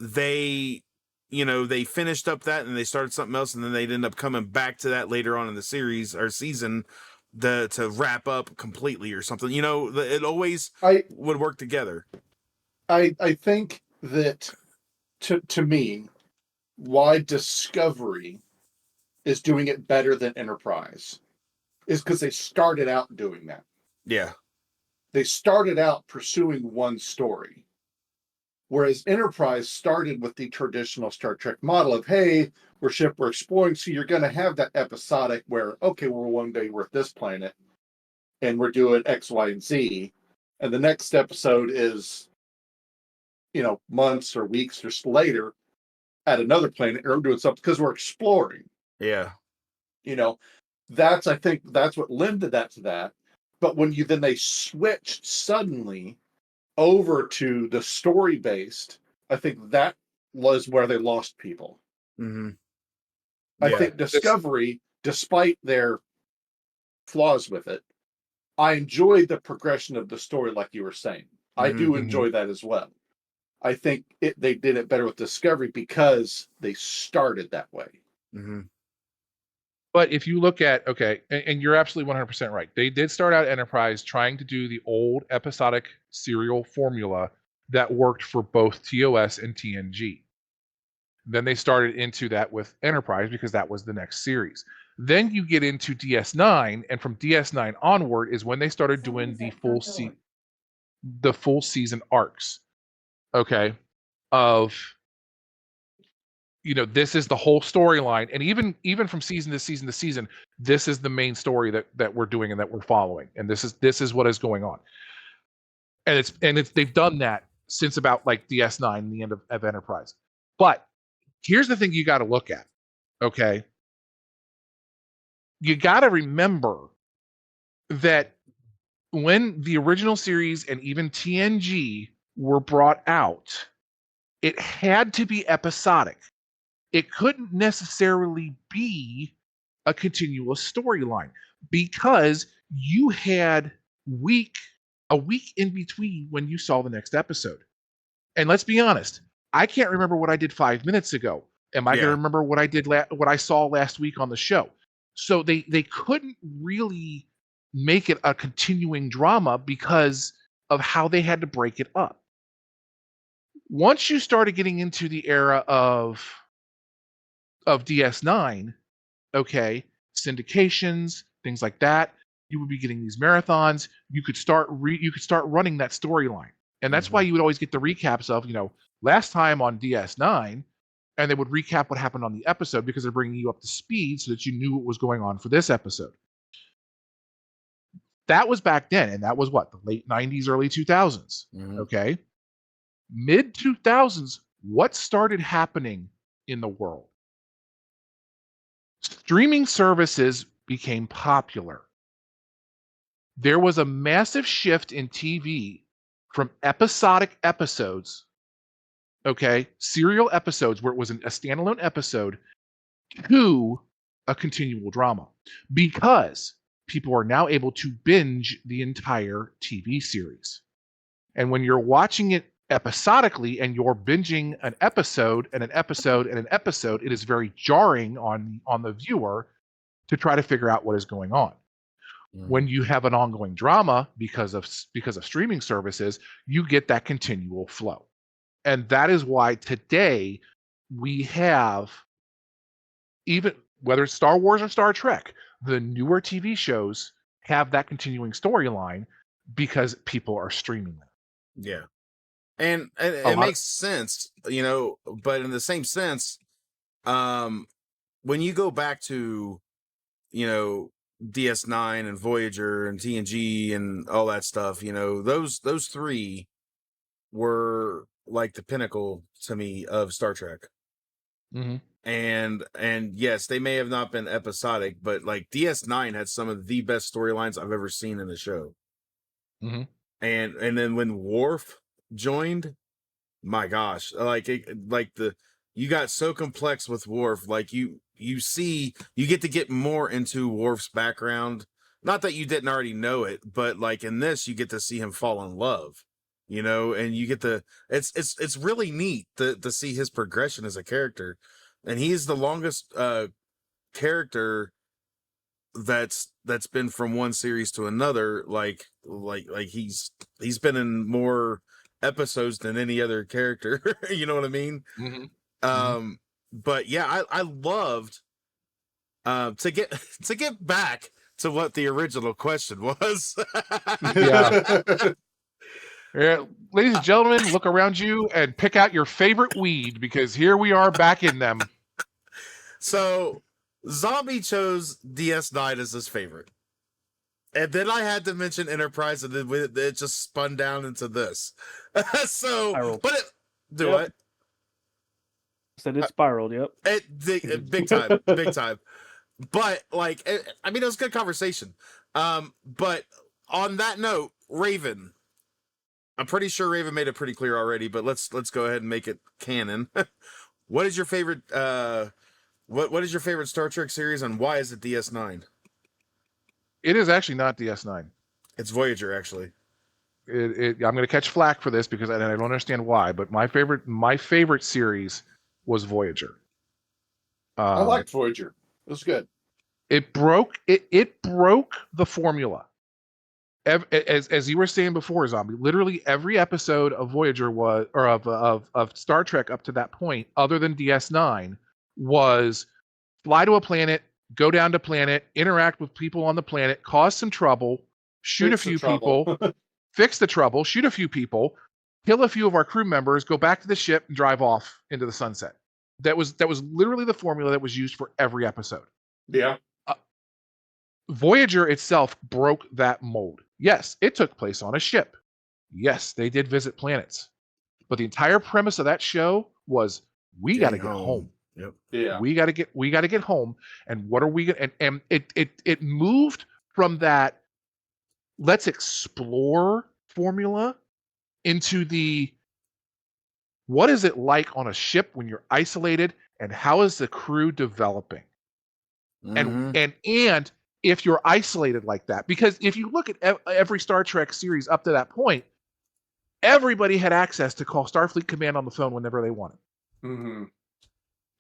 they finished up that and they started something else, and then they'd end up coming back to that later on in the series or season to wrap up completely or something. It always would work together. I think that to me, why Discovery is doing it better than Enterprise is because they started out doing that. Yeah. They started out pursuing one story. Whereas Enterprise started with the traditional Star Trek model of, hey, we're exploring, so you're going to have that episodic where, okay, one day we're at this planet, and we're doing X, Y, and Z, and the next episode is, months or weeks or later at another planet, or we're doing something because we're exploring. Yeah. I think that's what lended that to that. But when they switched suddenly over to the story based, I think that was where they lost people. Mm-hmm. I think Discovery, despite their flaws with it, I enjoyed the progression of the story, like you were saying. I do enjoy that as well. I think they did it better with Discovery because they started that way. Mm-hmm. But if you look at, and you're absolutely 100% right. They did start out Enterprise trying to do the old episodic serial formula that worked for both TOS and TNG. Then they started into that with Enterprise because that was the next series. Then you get into DS9, and from DS9 onward is when they started doing the full season arcs. Okay, of this is the whole storyline, and even from season to season to season, this is the main story that we're doing and that we're following, and this is what is going on. And it's they've done that since about like DS9, the end of Enterprise. But Here's the thing you got to look at, okay? You got to remember that when the original series and even TNG were brought out, it had to be episodic. It couldn't necessarily be a continuous storyline because you had a week in between when you saw the next episode. And let's be honest, I can't remember what I did 5 minutes ago. Am I going to remember what I did what I saw last week on the show? So they couldn't really make it a continuing drama because of how they had to break it up. Once you started getting into the era of DS9, okay, syndications, things like that, you would be getting these marathons. You could start running that storyline, and that's why you would always get the recaps of, last time on DS9, and they would recap what happened on the episode because they're bringing you up to speed so that you knew what was going on for this episode. That was back then, and that was what, the late 90s, early 2000s. Okay, mid 2000s. What started happening in the world? Streaming services became popular. There was a massive shift in TV from episodic episodes, okay, serial episodes where it was a standalone episode, to a continual drama, because people are now able to binge the entire TV series. And when you're watching it episodically and you're binging an episode and an episode and an episode, it is very jarring on the viewer to try to figure out what is going on. When you have an ongoing drama because of streaming services, you get that continual flow. And that is why today we have, even whether it's Star Wars or Star Trek, the newer TV shows have that continuing storyline because people are streaming them. Yeah. And it makes sense, but in the same sense, when you go back to, DS9 and Voyager and TNG and all that stuff, those three were like the pinnacle to me of Star Trek. And yes, they may have not been episodic, but like DS9 had some of the best storylines I've ever seen in the show. And then when Worf joined, my gosh, you got so complex with Worf, like you get to get more into Worf's background. Not that you didn't already know it, but like in this, you get to see him fall in love, and you get it's really neat to see his progression as a character. And he's the longest character that's been from one series to another. Like he's been in more episodes than any other character. You know what I mean? But yeah, I loved to get back to what the original question was. Yeah, ladies and gentlemen, look around you and pick out your favorite weed, because here we are back in them. So Zhombi chose DS9 as his favorite. And then I had to mention Enterprise, and then it just spun down into this. What? Said it spiraled, yep. Big time, big time. But like, it was a good conversation. But on that note, Raven, I'm pretty sure Raven made it pretty clear already, but let's go ahead and make it canon. What is your favorite? What is your favorite Star Trek series, and why is it DS9? It is actually not DS9. It's Voyager, actually. I'm going to catch flack for this because I don't understand why, but my favorite series was Voyager. I liked Voyager. It was good. It broke the formula. As you were saying before, Zombie, literally every episode of Voyager of Star Trek up to that point, other than DS9, was fly to a planet, go down to planet, interact with people on the planet, cause some trouble, shoot a few people, fix the trouble, shoot a few people, kill a few of our crew members, go back to the ship, and drive off into the sunset. That was literally the formula that was used for every episode. Yeah. Voyager itself broke that mold. Yes, it took place on a ship. Yes, they did visit planets. But the entire premise of that show was we got to get home. Yep. Yeah. We got to get home. And what are we going? And it moved from that let's explore formula into the what is it like on a ship when you're isolated, and how is the crew developing? Mhm. And if you're isolated like that, because if you look at every Star Trek series up to that point, everybody had access to call Starfleet Command on the phone whenever they wanted. Mm-hmm.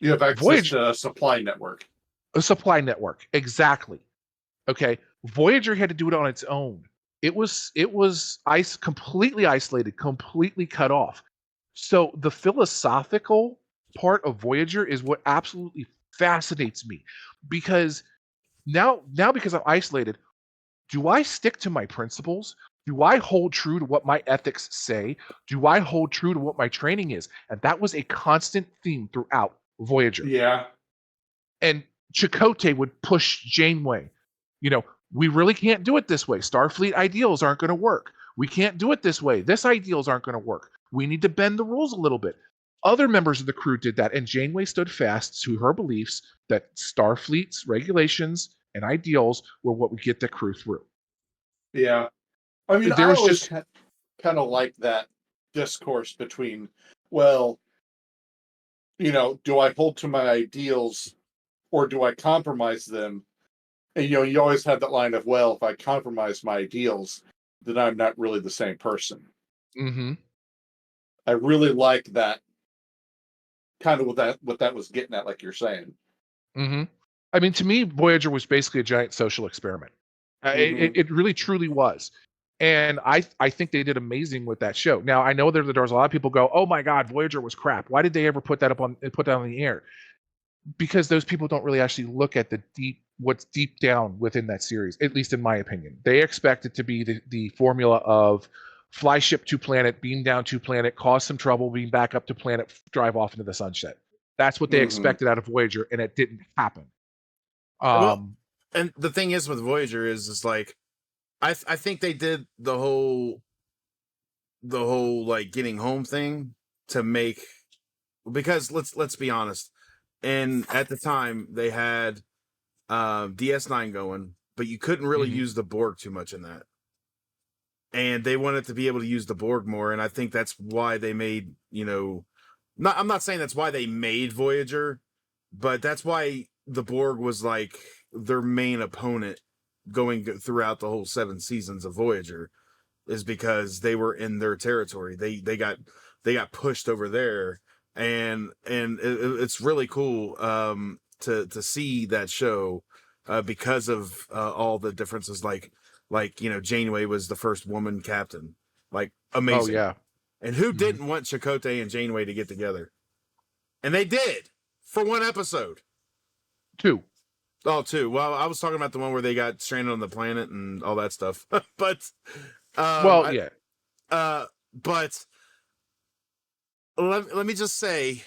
You have access Voyager, to a supply network. a supply network, exactly. Okay, Voyager had to do it on its own. It was completely isolated, completely cut off. So the philosophical part of Voyager is what absolutely fascinates me, because now because I'm isolated, do I stick to my principles? Do I hold true to what my ethics say? Do I hold true to what my training is? And that was a constant theme throughout Voyager. Yeah. And Chakotay would push Janeway. You know, we really can't do it this way. Starfleet ideals aren't going to work. We can't do it this way. This ideals aren't going to work. We need to bend the rules a little bit. Other members of the crew did that, and Janeway stood fast to her beliefs that Starfleet's regulations and ideals were what would get the crew through. Yeah. I mean, There I was always just kind of like that discourse between, well, do I hold to my ideals or do I compromise them? And, you always have that line of, well, if I compromise my ideals, then I'm not really the same person. mm-hmm. I really like that, kind of what that was getting at, like you're saying. Mm-hmm. I mean, to me, Voyager was basically a giant social experiment. It really truly was. And I think they did amazing with that show. Now, I know there was a lot of people go, oh my God, Voyager was crap. Why did they ever put that on the air? Because those people don't really actually look at what's deep down within that series, at least in my opinion. They expect it to be the formula of fly ship to planet, beam down to planet, cause some trouble, beam back up to planet, drive off into the sunset. That's what they expected out of Voyager, and it didn't happen. Well, and the thing is with Voyager is like, I think they did the whole like getting home thing to make, because let's be honest, and at the time they had DS9 going, but you couldn't really use the Borg too much in that, and they wanted to be able to use the Borg more, and I think that's why they made, I'm not saying that's why they made Voyager, but that's why the Borg was like their main opponent going throughout the whole 7 seasons of Voyager, is because they were in their territory. They got pushed over there, and it's really cool to see that show because of all the differences. Like Janeway was the first woman captain, like amazing. Oh yeah. And who didn't want Chakotay and Janeway to get together? And they did for one episode. 2. Oh, 2. Well, I was talking about the one where they got stranded on the planet and all that stuff. But yeah. But let me just say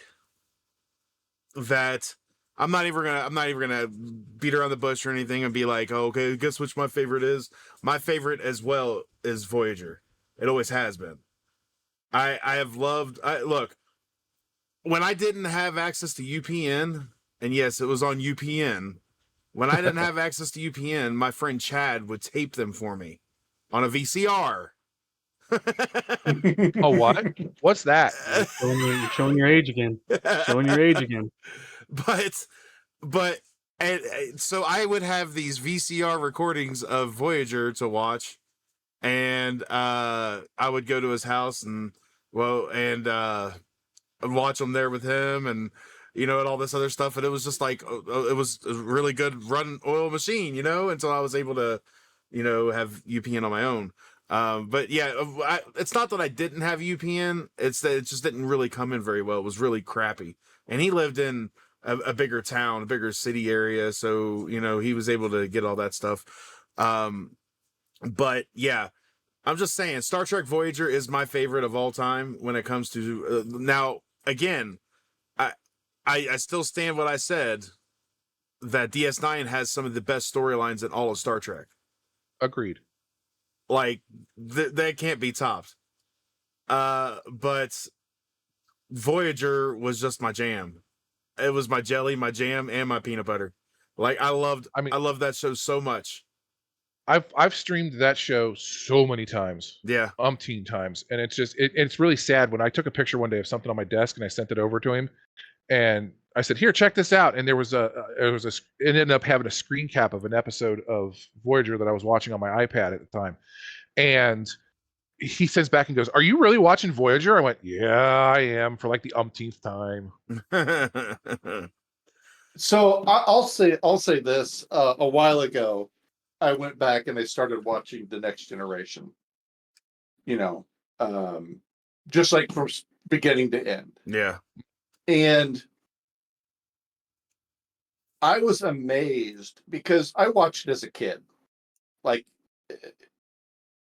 that I'm not even gonna beat around the bush or anything and be like, oh, okay, guess which my favorite is. My favorite as well is Voyager. It always has been. I have loved. Look, when I didn't have access to UPN, and yes, it was on UPN. When I didn't have access to UPN, my friend Chad would tape them for me on a VCR. Oh, what? What's that? You're showing your age again. Showing your age again. But and so I would have these VCR recordings of Voyager to watch, and I would go to his house and watch them there with him, and and all this other stuff, and it was just like it was a really good run oil machine, until I was able to have UPN on my own. But yeah, it's not that I didn't have UPN, it's that it just didn't really come in very well. It was really crappy, and he lived in a bigger town, a bigger city area, so he was able to get all that stuff. But yeah, I'm just saying, Star Trek Voyager is my favorite of all time when it comes to now. Again, I still stand what I said, that DS9 has some of the best storylines in all of Star Trek. Agreed. Like that can't be topped. But Voyager was just my jam. It was my jelly, my jam, and my peanut butter. Like I loved that show so much. I've streamed that show so many times. Yeah. Umpteen times. And it's really sad when I took a picture one day of something on my desk and I sent it over to him and I said, "Here, check this out." And it ended up having a screen cap of an episode of Voyager that I was watching on my iPad at the time. And he sends back and goes, "Are you really watching Voyager?" I went, "Yeah, I am," for like the umpteenth time. So I'll say this. A while ago, I went back and I started watching The Next Generation. Just like from beginning to end. Yeah. And I was amazed because I watched it as a kid. Like,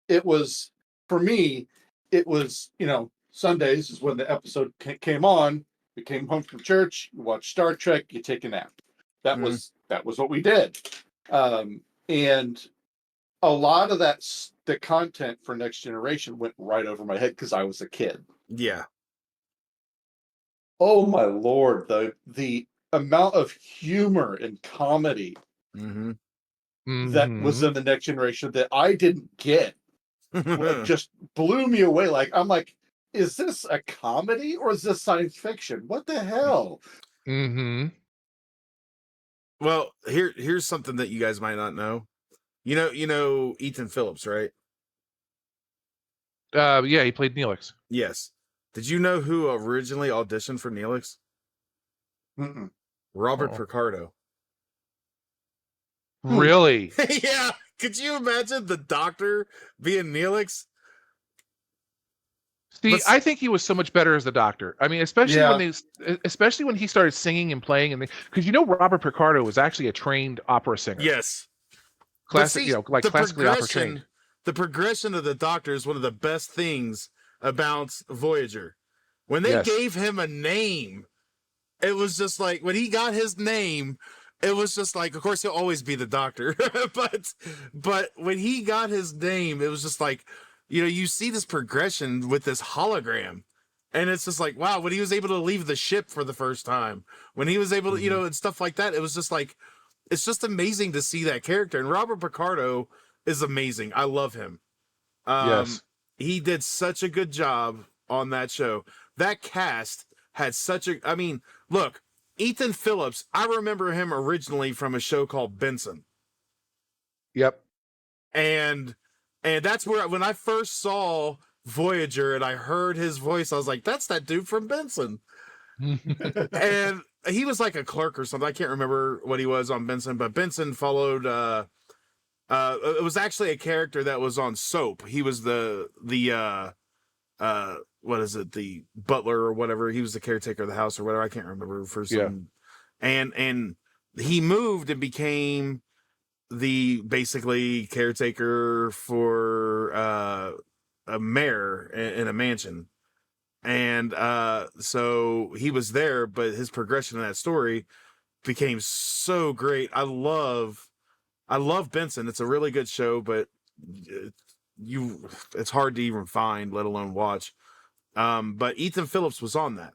it was, for me, it was, Sundays is when the episode came on. We came home from church, you watch Star Trek, you take a nap. That was what we did. And a lot of the content for Next Generation went right over my head because I was a kid. Yeah. Oh my Lord, the amount of humor and comedy that was in the Next Generation that I didn't get just blew me away. I'm like, is this a comedy or is this science fiction? What the hell? Well, here's something that you guys might not know. You know Ethan Phillips, right? Yeah, he played Neelix. Yes. Did you know who originally auditioned for Neelix? Robert Picardo. Really? Yeah. Could you imagine the Doctor being Neelix? See, I think he was so much better as the Doctor. I mean, especially when he started singing and playing, because Robert Picardo was actually a trained opera singer. Yes, classic, classically opera trained. The progression of the Doctor is one of the best things about Voyager. When they gave him a name, it was just like when he got his name, it was just like, of course, he'll always be the Doctor, but when he got his name, it was just like, you see this progression with this hologram, and it's just like, wow, when he was able to leave the ship for the first time, when he was able to, and stuff like that, it was just like, it's just amazing to see that character. And Robert Picardo is amazing. I love him. Yes. He did such a good job on that show. That cast had look, Ethan Phillips, I remember him originally from a show called Benson. Yep. And that's where, when I first saw Voyager and I heard his voice, I was like, that's that dude from Benson. And he was like a clerk or something. I can't remember what he was on Benson, but Benson followed, it was actually a character that was on Soap. He was the what is it? The butler or whatever. He was the caretaker of the house or whatever. I can't remember for some, and he moved and became the basically caretaker for a mayor in a mansion. And so he was there, but his progression in that story became so great. I love Benson. It's a really good show, but it's hard to even find, let alone watch. But Ethan Phillips was on that.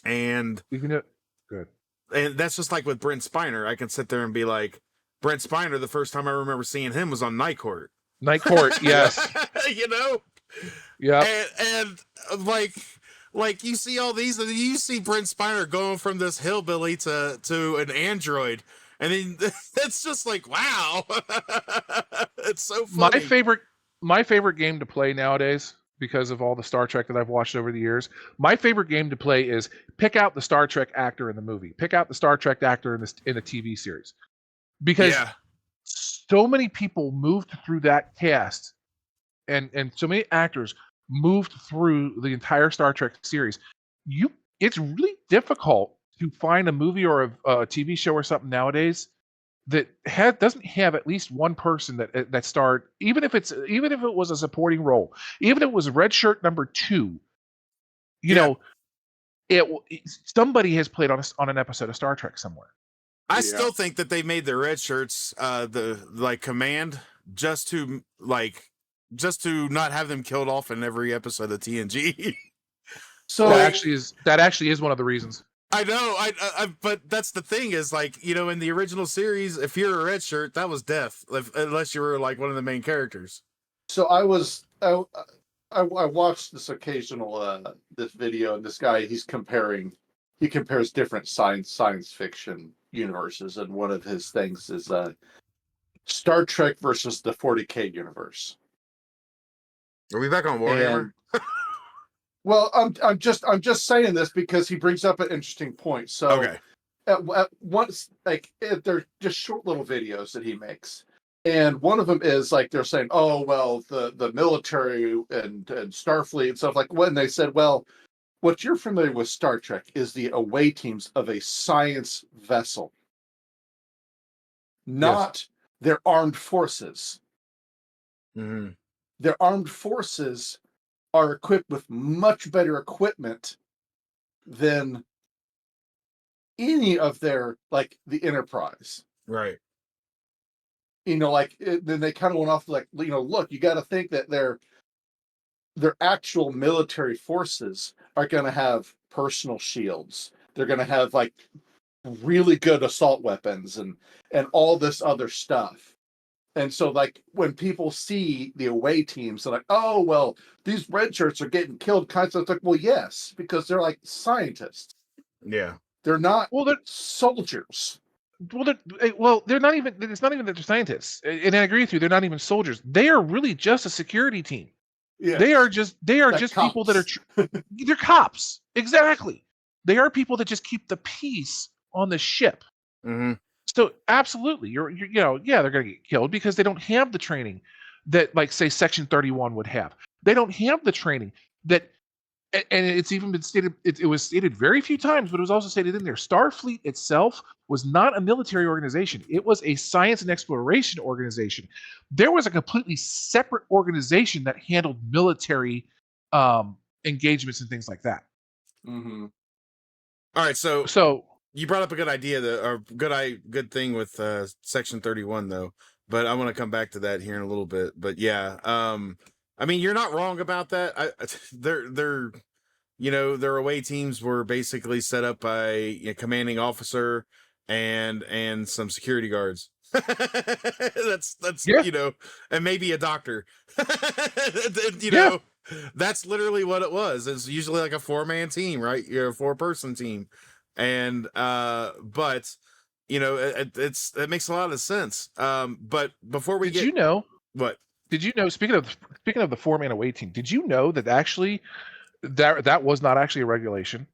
And good. And that's just like with Brent Spiner. I can sit there and be like, Brent Spiner, the first time I remember seeing him was on Night Court. Night Court, yes. Yeah. And like you see all these, and you see Brent Spiner going from this hillbilly to an android, and then it's just like, wow. It's so funny. My favorite game to play nowadays, because of all the Star Trek that I've watched over the years, my favorite game to play is pick out the Star Trek actor in the movie, pick out the Star Trek actor in the TV series, because so many people moved through that cast, and so many actors moved through the entire Star Trek series. It's really difficult to find a movie or a TV show or something nowadays that doesn't have at least one person that starred, even if it was a supporting role, even if it was red shirt number 2, somebody has played on an episode of Star Trek somewhere. I still think that they made the red shirts the command just to not have them killed off in every episode of TNG. So that actually is one of the reasons. I know, but that's the thing is like, you know, in the original series, if you're a red shirt, that was death, unless you were like one of the main characters. So I watched this occasional this video, and this guy he compares different science fiction universes, and one of his things is Star Trek versus the 40K universe. Are we back on Warhammer? Well, I'm just saying this because he brings up an interesting point. So Okay. At once, like they're just short little videos that he makes, and one of them is like they're saying, "Oh well, the military and Starfleet and stuff like." When they said, "Well, what you're familiar with Star Trek is the away teams of a science vessel, not their armed forces. Mm-hmm. Their armed forces are equipped with much better equipment than any of their, like the Enterprise." Right. You know, like then they kind of went off like, you know, look, you got to think that their actual military forces are going to have personal shields. They're going to have like really good assault weapons and all this other stuff. And so, like, when people see the away teams, they're like, "Oh, well, these red shirts are getting killed." Constantly, it's like, well, yes, because they're like scientists. Yeah. They're not Well, soldiers. they're not even. It's not even that they're scientists, and I agree with you. They're not even soldiers. They are really just a security team. Yeah, They are just Like people that are they're cops. Exactly. They are people that just keep the peace on the ship. Mm-hmm. So absolutely, you're you know, yeah, they're going to get killed because they don't have the training that, like, say, Section 31 would have. They don't have the training that, and it's even been stated. It was stated very few times, but it was also stated in there. Starfleet itself was not a military organization; it was a science and exploration organization. There was a completely separate organization that handled military engagements and things like that. Mm-hmm. All right. So You brought up a good idea, or good thing with Section 31, though. But I want to come back to that here in a little bit. But yeah, I mean, you're not wrong about that. They're their away teams were basically set up by a commanding officer and some security guards. that's yeah. And maybe a doctor. Yeah. That's literally what it was. It's usually like a 4-man team, right? You're a 4-person team. And but it makes a lot of sense. But before we Did you know? What? Did you know? Speaking of the 4-man away team, did you know that actually that was not actually a regulation?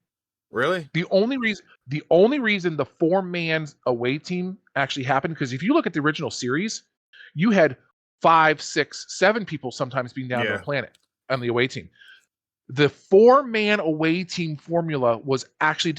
Really? The only reason the 4-man away team actually happened because if you look at the original series, you had 5, 6, 7 people sometimes being down to a planet on the away team. The 4-man away team formula was actually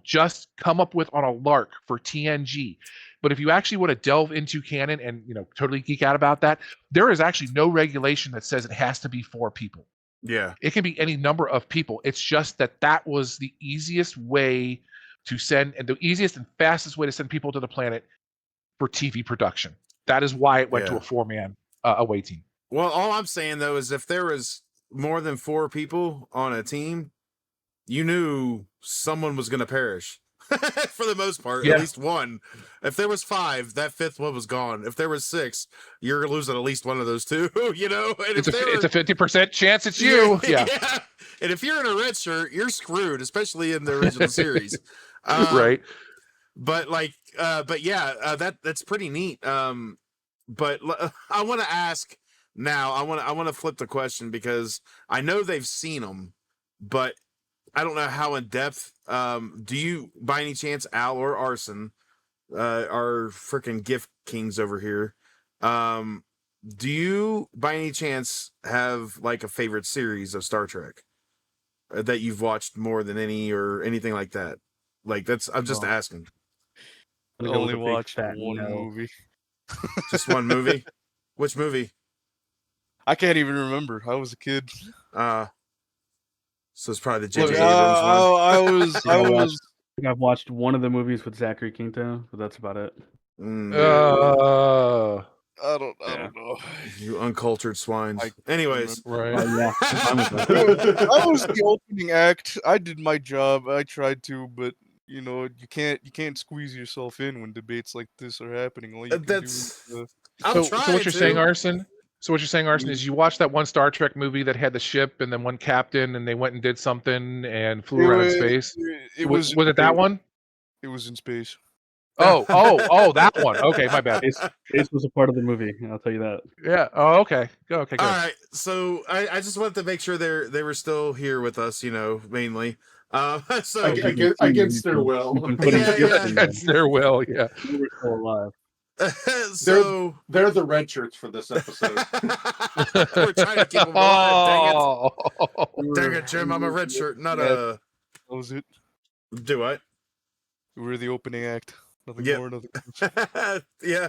just come up with on a lark for TNG. But if you actually want to delve into canon and totally geek out about that, there is actually no regulation that says it has to be 4 people. Yeah. It can be any number of people. It's just that was the easiest way to send, and the easiest and fastest way to send people to the planet for TV production. That is why it went to a 4-man away team. Well, all I'm saying though is if there was more than 4 people on a team, you knew someone was going to perish. For the most part, at least one. If there was 5, that 5th one was gone. If there was 6, you're losing at least one of those 2. And it's a 50% chance it's you. Yeah. And if you're in a red shirt, you're screwed, especially in the original series. Right. But that's pretty neat. But I want to ask now. I want to flip the question because I know they've seen them, but I don't know how in depth. Do you, by any chance, Al or Arson, our freaking gift kings over here, do you, by any chance, have like a favorite series of Star Trek that you've watched more than any or anything like that? Like I'm just asking. I only watched one movie. Just one movie? Which movie? I can't even remember. I was a kid. So it's probably the J.J. Abrams one. I've watched one of the movies with Zachary Quinto, but that's about it. I don't know. You uncultured swines. I Anyways, Right. Yeah, I'm fine with that. I was the opening act. I did my job. I tried to, but you know, you can't squeeze yourself in when debates like this are happening. All you can do is, that's. I'm So trying what you're saying, to. Arson? So what you're saying, Arson, is you watched that one Star Trek movie that had the ship and then one captain, and they went and did something and flew around in space. it Was was it that one? It was in space. Oh, that one. Okay, my bad. Space was a part of the movie. I'll tell you that. Yeah. Oh, okay. Okay, good. All right, so I just wanted to make sure they were still here with us, mainly. So Against their will. You've been putting Yeah, gifts yeah. in there. That's their will. Yeah. We were still alive. so They're the red shirts for this episode. we're trying to keep them alive. Oh. Dang it, Jim! I'm a red shirt, not Yeah. a. That was it. Do what? We were the opening act. Nothing Yep. more, nothing less. Yeah.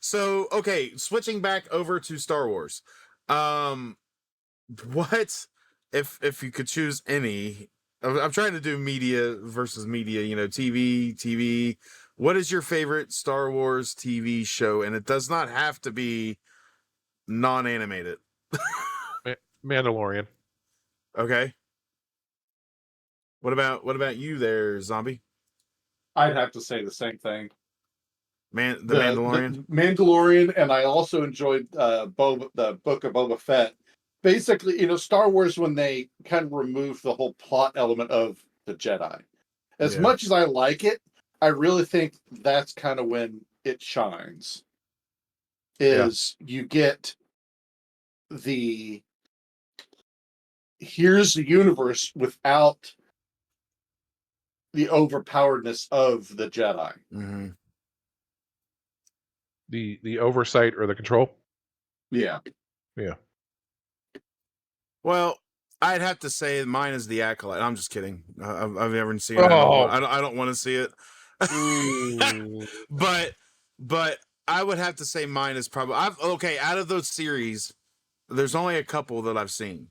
So okay, switching back over to Star Wars. What if you could choose any? I'm trying to do media versus media. TV. What is your favorite Star Wars TV show? And it does not have to be non-animated. Mandalorian. Okay. What about you there, Zombie? I'd have to say the same thing. The Mandalorian. The Mandalorian, and I also enjoyed the Book of Boba Fett. Basically, Star Wars, when they kind of remove the whole plot element of the Jedi. As Yeah. much as I like it, I really think that's kind of when it shines. You get here's the universe without the overpoweredness of the Jedi. Mm-hmm. The oversight or the control. Yeah. Yeah. Well, I'd have to say mine is the Acolyte. I'm just kidding. I've never seen it. Oh. I don't want to see it. Ooh. but I would have to say mine is probably out of those series, there's only a couple that I've seen.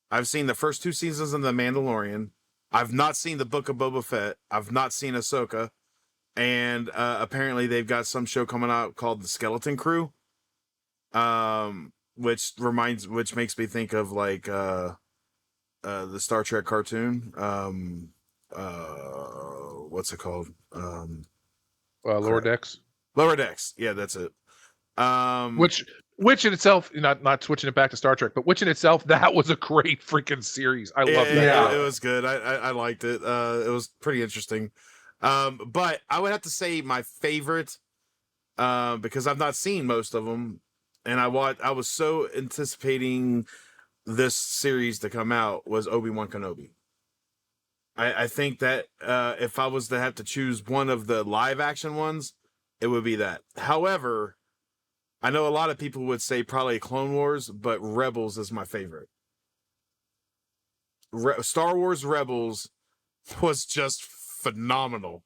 I've seen the first 2 seasons of The Mandalorian. I've not seen the Book of Boba Fett. I've not seen Ahsoka. And apparently they've got some show coming out called The Skeleton Crew. Which makes me think of like the Star Trek cartoon. What's it called? Lower Decks. Lower Decks. Yeah, that's it. Which in itself, not switching it back to Star Trek, but which in itself, that was a great freaking series. I love that. Yeah, it was good. I liked it. It was pretty interesting. But I would have to say my favorite, because I've not seen most of them, and I was so anticipating this series to come out, was Obi-Wan Kenobi. I think that if I was to have to choose one of the live action ones, it would be that. However, I know a lot of people would say probably Clone Wars, but Rebels is my favorite. Star Wars Rebels was just phenomenal.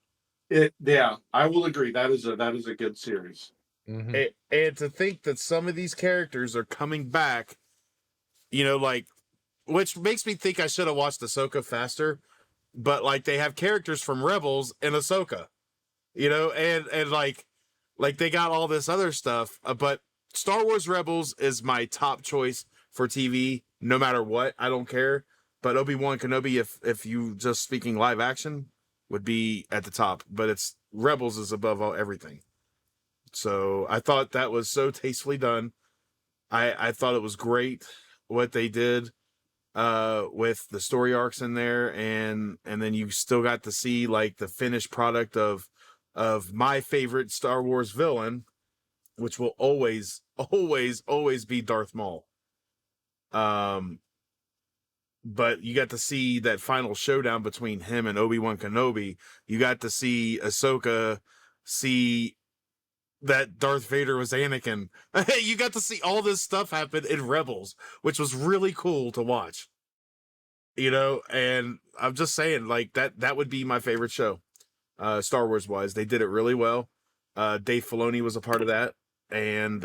I will agree. That is a good series. Mm-hmm. And to think that some of these characters are coming back, which makes me think I should have watched Ahsoka faster. But like they have characters from Rebels in Ahsoka, and like they got all this other stuff. But Star Wars Rebels is my top choice for TV, no matter what. I don't care. But Obi-Wan Kenobi, if you just speaking live action, would be at the top. But it's Rebels is above everything. So I thought that was so tastefully done. I thought it was great what they did with the story arcs in there, and then you still got to see like the finished product of my favorite Star Wars villain, which will always be Darth Maul. But you got to see that final showdown between him and Obi-Wan Kenobi. You got to see Ahsoka see that Darth Vader was Anakin. You got to see all this stuff happen in Rebels, which was really cool to watch. And I'm just saying, like, that would be my favorite show, Star Wars wise. They did it really well. Dave Filoni was a part of that, and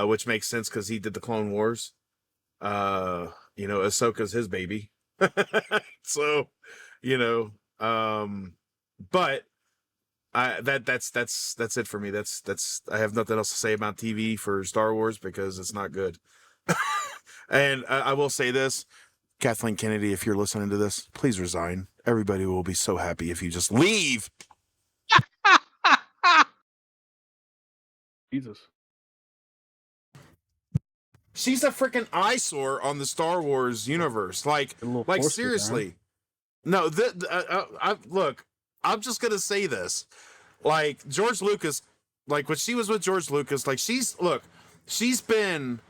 which makes sense because he did the Clone Wars. Ahsoka's his baby. So, but That's it for me. That's I have nothing else to say about TV for Star Wars because it's not good. And I will say this, Kathleen Kennedy, if you're listening to this, please resign. Everybody will be so happy if you just leave. Jesus. She's a freaking eyesore on the Star Wars universe. Like seriously. No, look, I'm just gonna say this. Like George Lucas, like when she was with George Lucas, like she's been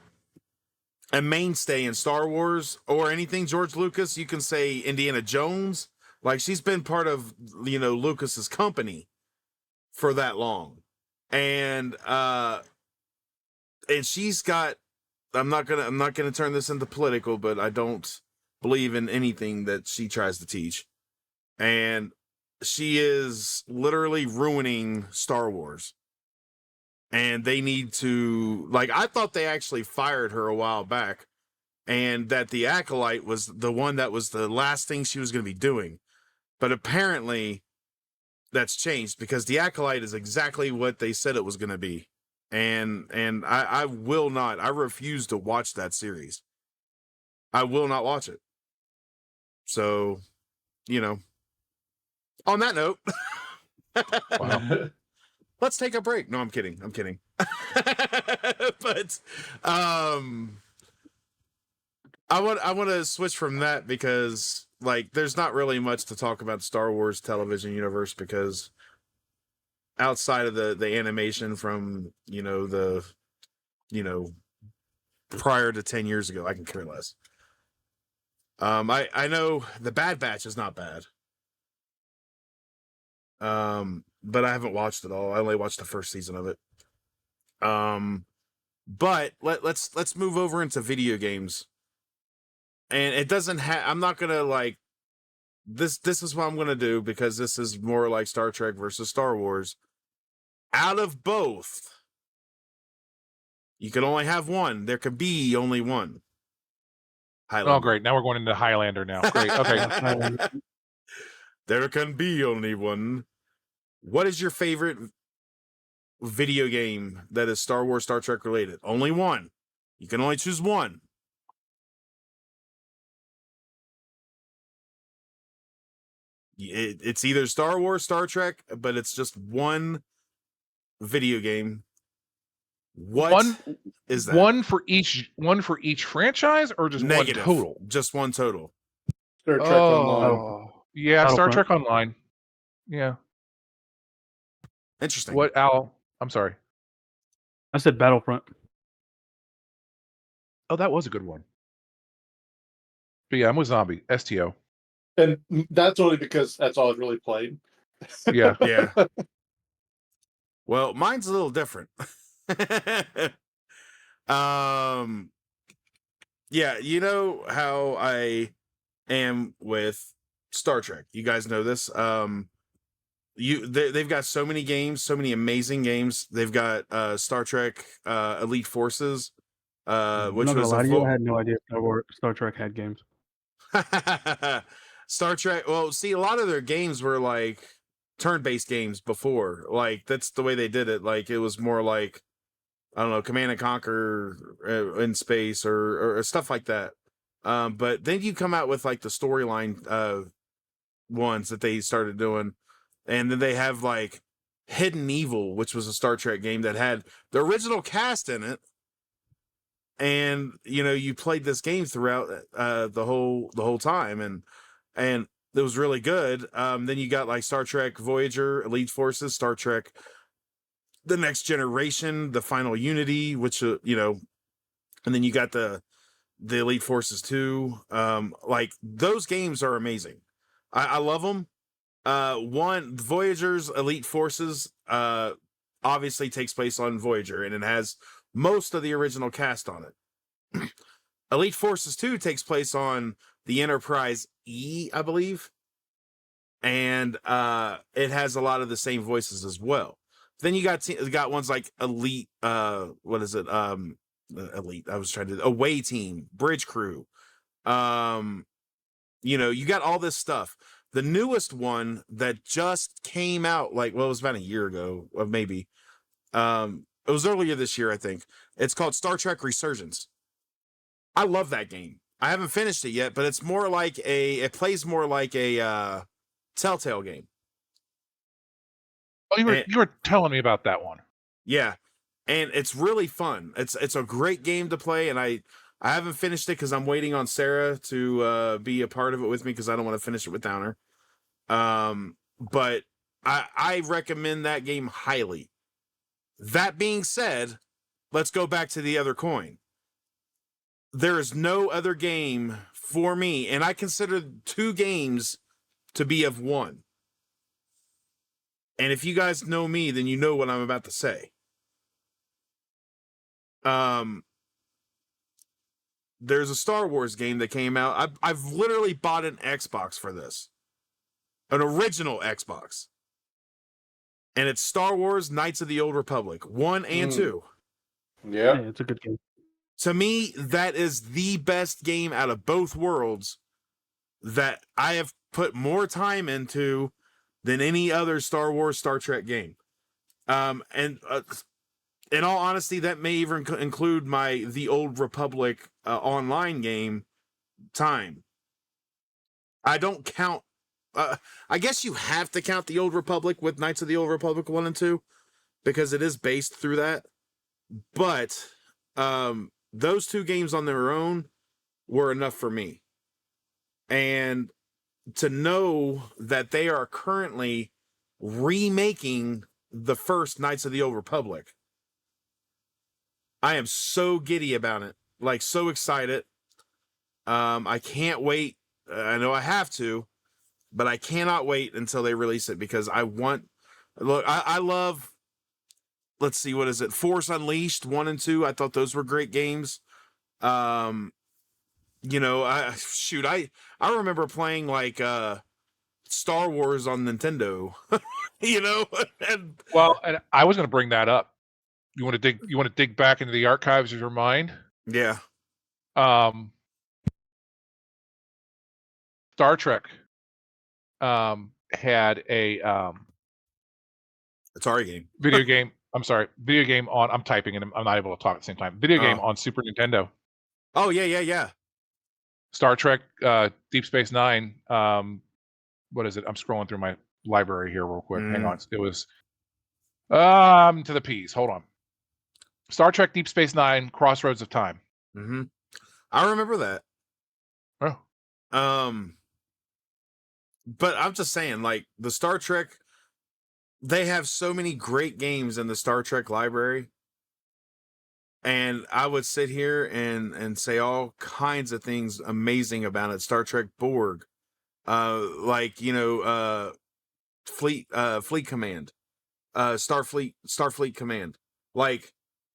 a mainstay in Star Wars or anything George Lucas. You can say Indiana Jones. Like she's been part of Lucas's company for that long, and she's got. I'm not gonna turn this into political, but I don't believe in anything that she tries to teach, and she is literally ruining Star Wars. And they need to, like, I thought they actually fired her a while back, and that the Acolyte was the one that was the last thing she was going to be doing. But apparently that's changed because the Acolyte is exactly what they said it was going to be. And I will not, I refuse to watch that series. I will not watch it. So, on that note, Wow. let's take a break. No, I'm kidding. But I want to switch from that because like there's not really much to talk about the Star Wars television universe because outside of the animation from prior to 10 years ago, I can care less. I know the Bad Batch is not bad. But I haven't watched it all. I only watched the first season of it. But let's move over into video games. And it doesn't have, I'm not gonna like this is what I'm gonna do because this is more like Star Trek versus Star Wars. Out of both, you can only have one. There can be only one. Highlander. Oh, great. Now we're going into Highlander now. Great. Okay. There can be only one. What is your favorite video game that is Star Wars, Star Trek related? Only one. You can only choose one. It's either Star Wars, Star Trek, but it's just one video game. What is that? One for each franchise, or just Negative. One total? Just one total. Star Trek Online. Yeah, Star Trek Online. Yeah. Interesting. What, Al? I'm sorry. I said Battlefront. Oh, that was a good one. But yeah, I'm with Zombie. STO. And that's only because that's all I've really played. Yeah. Yeah. Well, mine's a little different. Yeah, you know how I am with Star Trek. You guys know this. They've got so many games, so many amazing games. They've got Star Trek Elite Forces, which I'm not was gonna lie to you, I had no idea Star Trek had games. Star Trek. Well, see, a lot of their games were like turn-based games before. Like that's the way they did it. Like it was more like, I don't know, Command and Conquer in space or stuff like that. But then you come out with like the storyline ones that they started doing, and then they have like Hidden Evil, which was a Star Trek game that had the original cast in it. And you played this game throughout the whole time, and it was really good. Then you got like Star Trek Voyager, Elite Forces, Star Trek The Next Generation, The Final Unity, which and then you got the Elite Forces 2. Like those games are amazing. I love them. One, Voyager's Elite Forces obviously takes place on Voyager, and it has most of the original cast on it. Elite Forces 2 takes place on the Enterprise E, I believe. And it has a lot of the same voices as well. Then you got ones like Elite, what is it? Elite. I was trying to Away Team, Bridge Crew. You got all this stuff. the newest one that just came out, like, well, it was about a year ago, or maybe. It was earlier this year, I think. It's called Star Trek Resurgence. I love that game. I haven't finished it yet, but it's more like it plays more like a Telltale game. Oh, you were telling me about that one. Yeah, and it's really fun. It's a great game to play, and I haven't finished it because I'm waiting on Sarah to be a part of it with me because I don't want to finish it without her. But I recommend that game highly. That being said, let's go back to the other coin. There is no other game for me, and I consider 2 games to be of one. And if you guys know me, then you know what I'm about to say. There's a Star Wars game that came out. I've literally bought an Xbox for this. An original Xbox. And it's Star Wars Knights of the Old Republic 1 and 2. Yeah. It's a good game. To me, that is the best game out of both worlds that I have put more time into than any other Star Wars, Star Trek game. And in all honesty, that may even include my The Old Republic online game time. I don't count. I guess you have to count The Old Republic with Knights of the Old Republic 1 and 2 because it is based through that. But those 2 games on their own were enough for me. And to know that they are currently remaking the first Knights of the Old Republic, I am so giddy about it. Like, so excited. I can't wait. I know I have to, but I cannot wait until they release it because I love, let's see, what is it? Force Unleashed 1 and 2. I thought those were great games. You know, I remember playing like Star Wars on Nintendo. You know, and I was going to bring that up. You want to dig back into the archives of your mind? yeah. Star Trek had a Atari game. video game. Video game on. I'm typing and I'm not able to talk at the same time. Video game on Super Nintendo. Oh yeah. Star Trek, Deep Space Nine. What is it? I'm scrolling through my library here real quick. Hang on. It was to the P's. Hold on. Star Trek Deep Space Nine, Crossroads of Time. Mm-hmm. I remember that. Oh. But I'm just saying, like, the Star Trek, they have so many great games in the Star Trek library. And I would sit here and say all kinds of things amazing about it. Star Trek Borg, like, you know, Fleet Command, Starfleet Command. Like,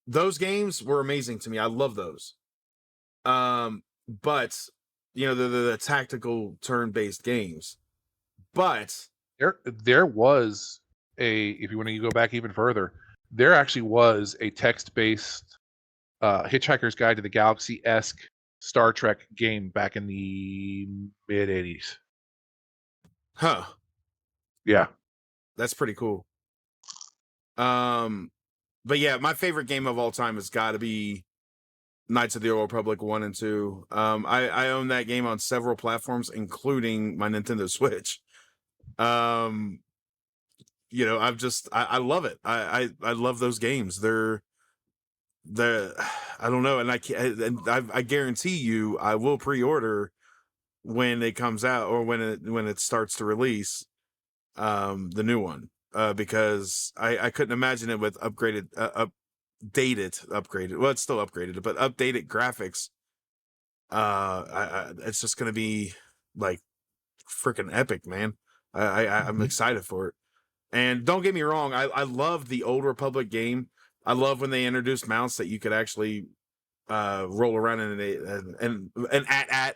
those games were amazing to me. I love those. But you know, the tactical turn-based games. But there was if you want to go back even further, there actually was a text-based Hitchhiker's Guide to the Galaxy-esque Star Trek game back in the mid-'80s. Huh. Yeah. That's pretty cool. But yeah, my favorite game of all time has got to be Knights of the Old Republic 1 and 2. I own that game on several platforms, including my Nintendo Switch. You know, I love it. I love those games. They're I don't know, and I guarantee you I will pre-order when it comes out or when it starts to release the new one. Because I couldn't imagine it with upgraded well, it's still upgraded, but updated graphics. It's just gonna be like freaking epic, man. I'm excited for it. And don't get me wrong, I love the Old Republic game. I love when they introduced mounts that you could actually roll around in an at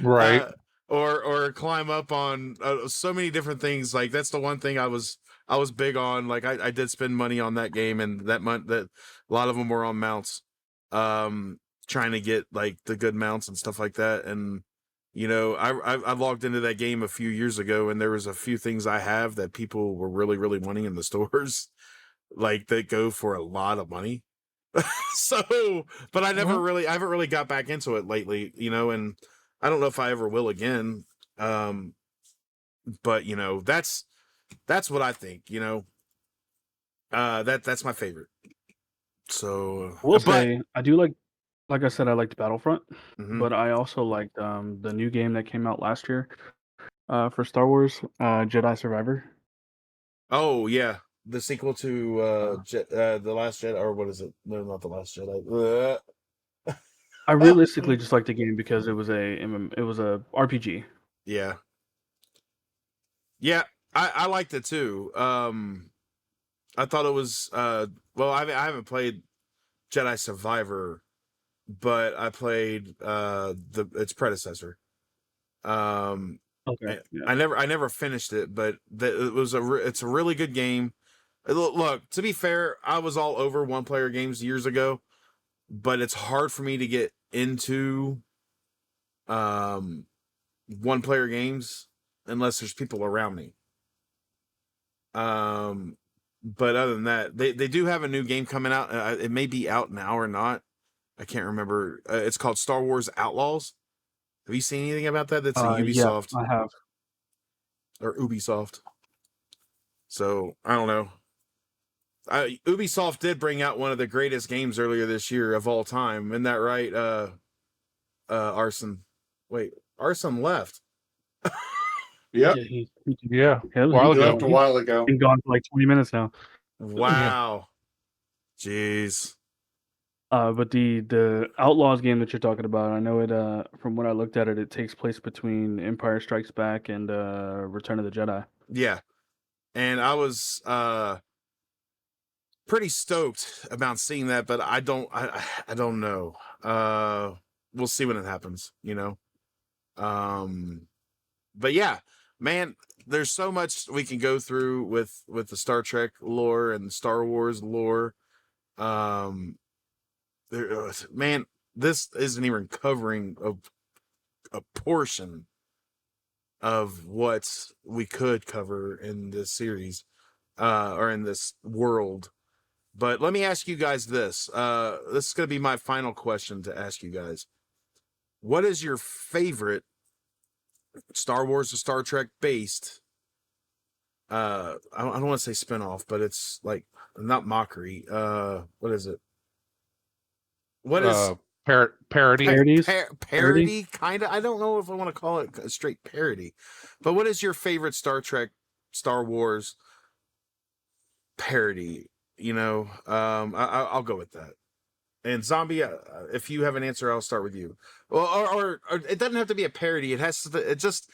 right. Or climb up on so many different things. Like, that's the one thing I was big on. Like, I did spend money on that game, and that a lot of them were on mounts, trying to get like the good mounts and stuff like that. And You know, I logged into that game a few years ago, and there was a few things I have that people were really, really wanting in the stores, like that go for a lot of money. So, but I haven't really got back into it lately, you know, and I don't know if I ever will again. But you know, that's what I think, you know. That's my favorite. So, I will but say I do like I said, I liked Battlefront, mhm. but I also liked the new game that came out last year for Star Wars, Jedi Survivor. Oh yeah, the sequel to the Last Jedi, or what is it? No, not the Last Jedi. I realistically just liked the game because it was a RPG. Yeah, yeah, I liked it too. I thought it was well, I haven't played Jedi Survivor, but I played its predecessor. Okay. Yeah. I never finished it, but it's a really good game. Look, to be fair, I was all over one player games years ago, but it's hard for me to get into one player games unless there's people around me. But other than that, they do have a new game coming out. It may be out now or not. I can't remember. It's called Star Wars Outlaws. Have you seen anything about that? That's a Yeah, Ubisoft I have. or Ubisoft. So I don't know. Ubisoft did bring out one of the greatest games earlier this year of all time. Isn't that right? Arson. Wait, Arson left. Yep. Yeah, a while He ago. left a while ago. Been gone for like 20 minutes now. Wow. Jeez. But the Outlaws game that you're talking about, I know it. From what I looked at it, it takes place between Empire Strikes Back and Return of the Jedi. Yeah. And I was pretty stoked about seeing that, but I don't know. We'll see when it happens, you know. But yeah, man, there's so much we can go through with the Star Trek lore and Star Wars lore. Man, this isn't even covering a portion of what we could cover in this series, or in this world. But let me ask you guys this. This is going to be my final question to ask you guys. What is your favorite Star Wars or Star Trek based? I don't want to say spinoff, but it's like not mockery. What is it? What is Parody? Parodies? parody? Kind of. I don't know if I want to call it a straight parody, but what is your favorite Star Trek, Star Wars parody? You know, I'll go with that. And Zombie, if you have an answer, I'll start with you. Well, or it doesn't have to be a parody. It has to. It just.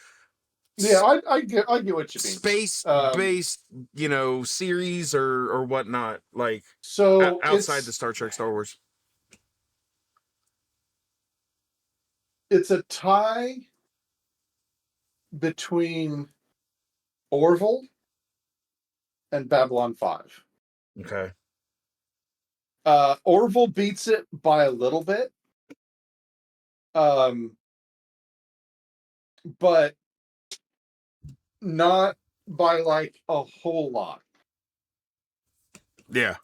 Yeah, I get what you mean. Space based, you know, series or whatnot, like So outside the Star Trek, Star Wars. It's a tie between Orville and Babylon 5. Okay. Orville beats it by a little bit. But not by like a whole lot. Yeah.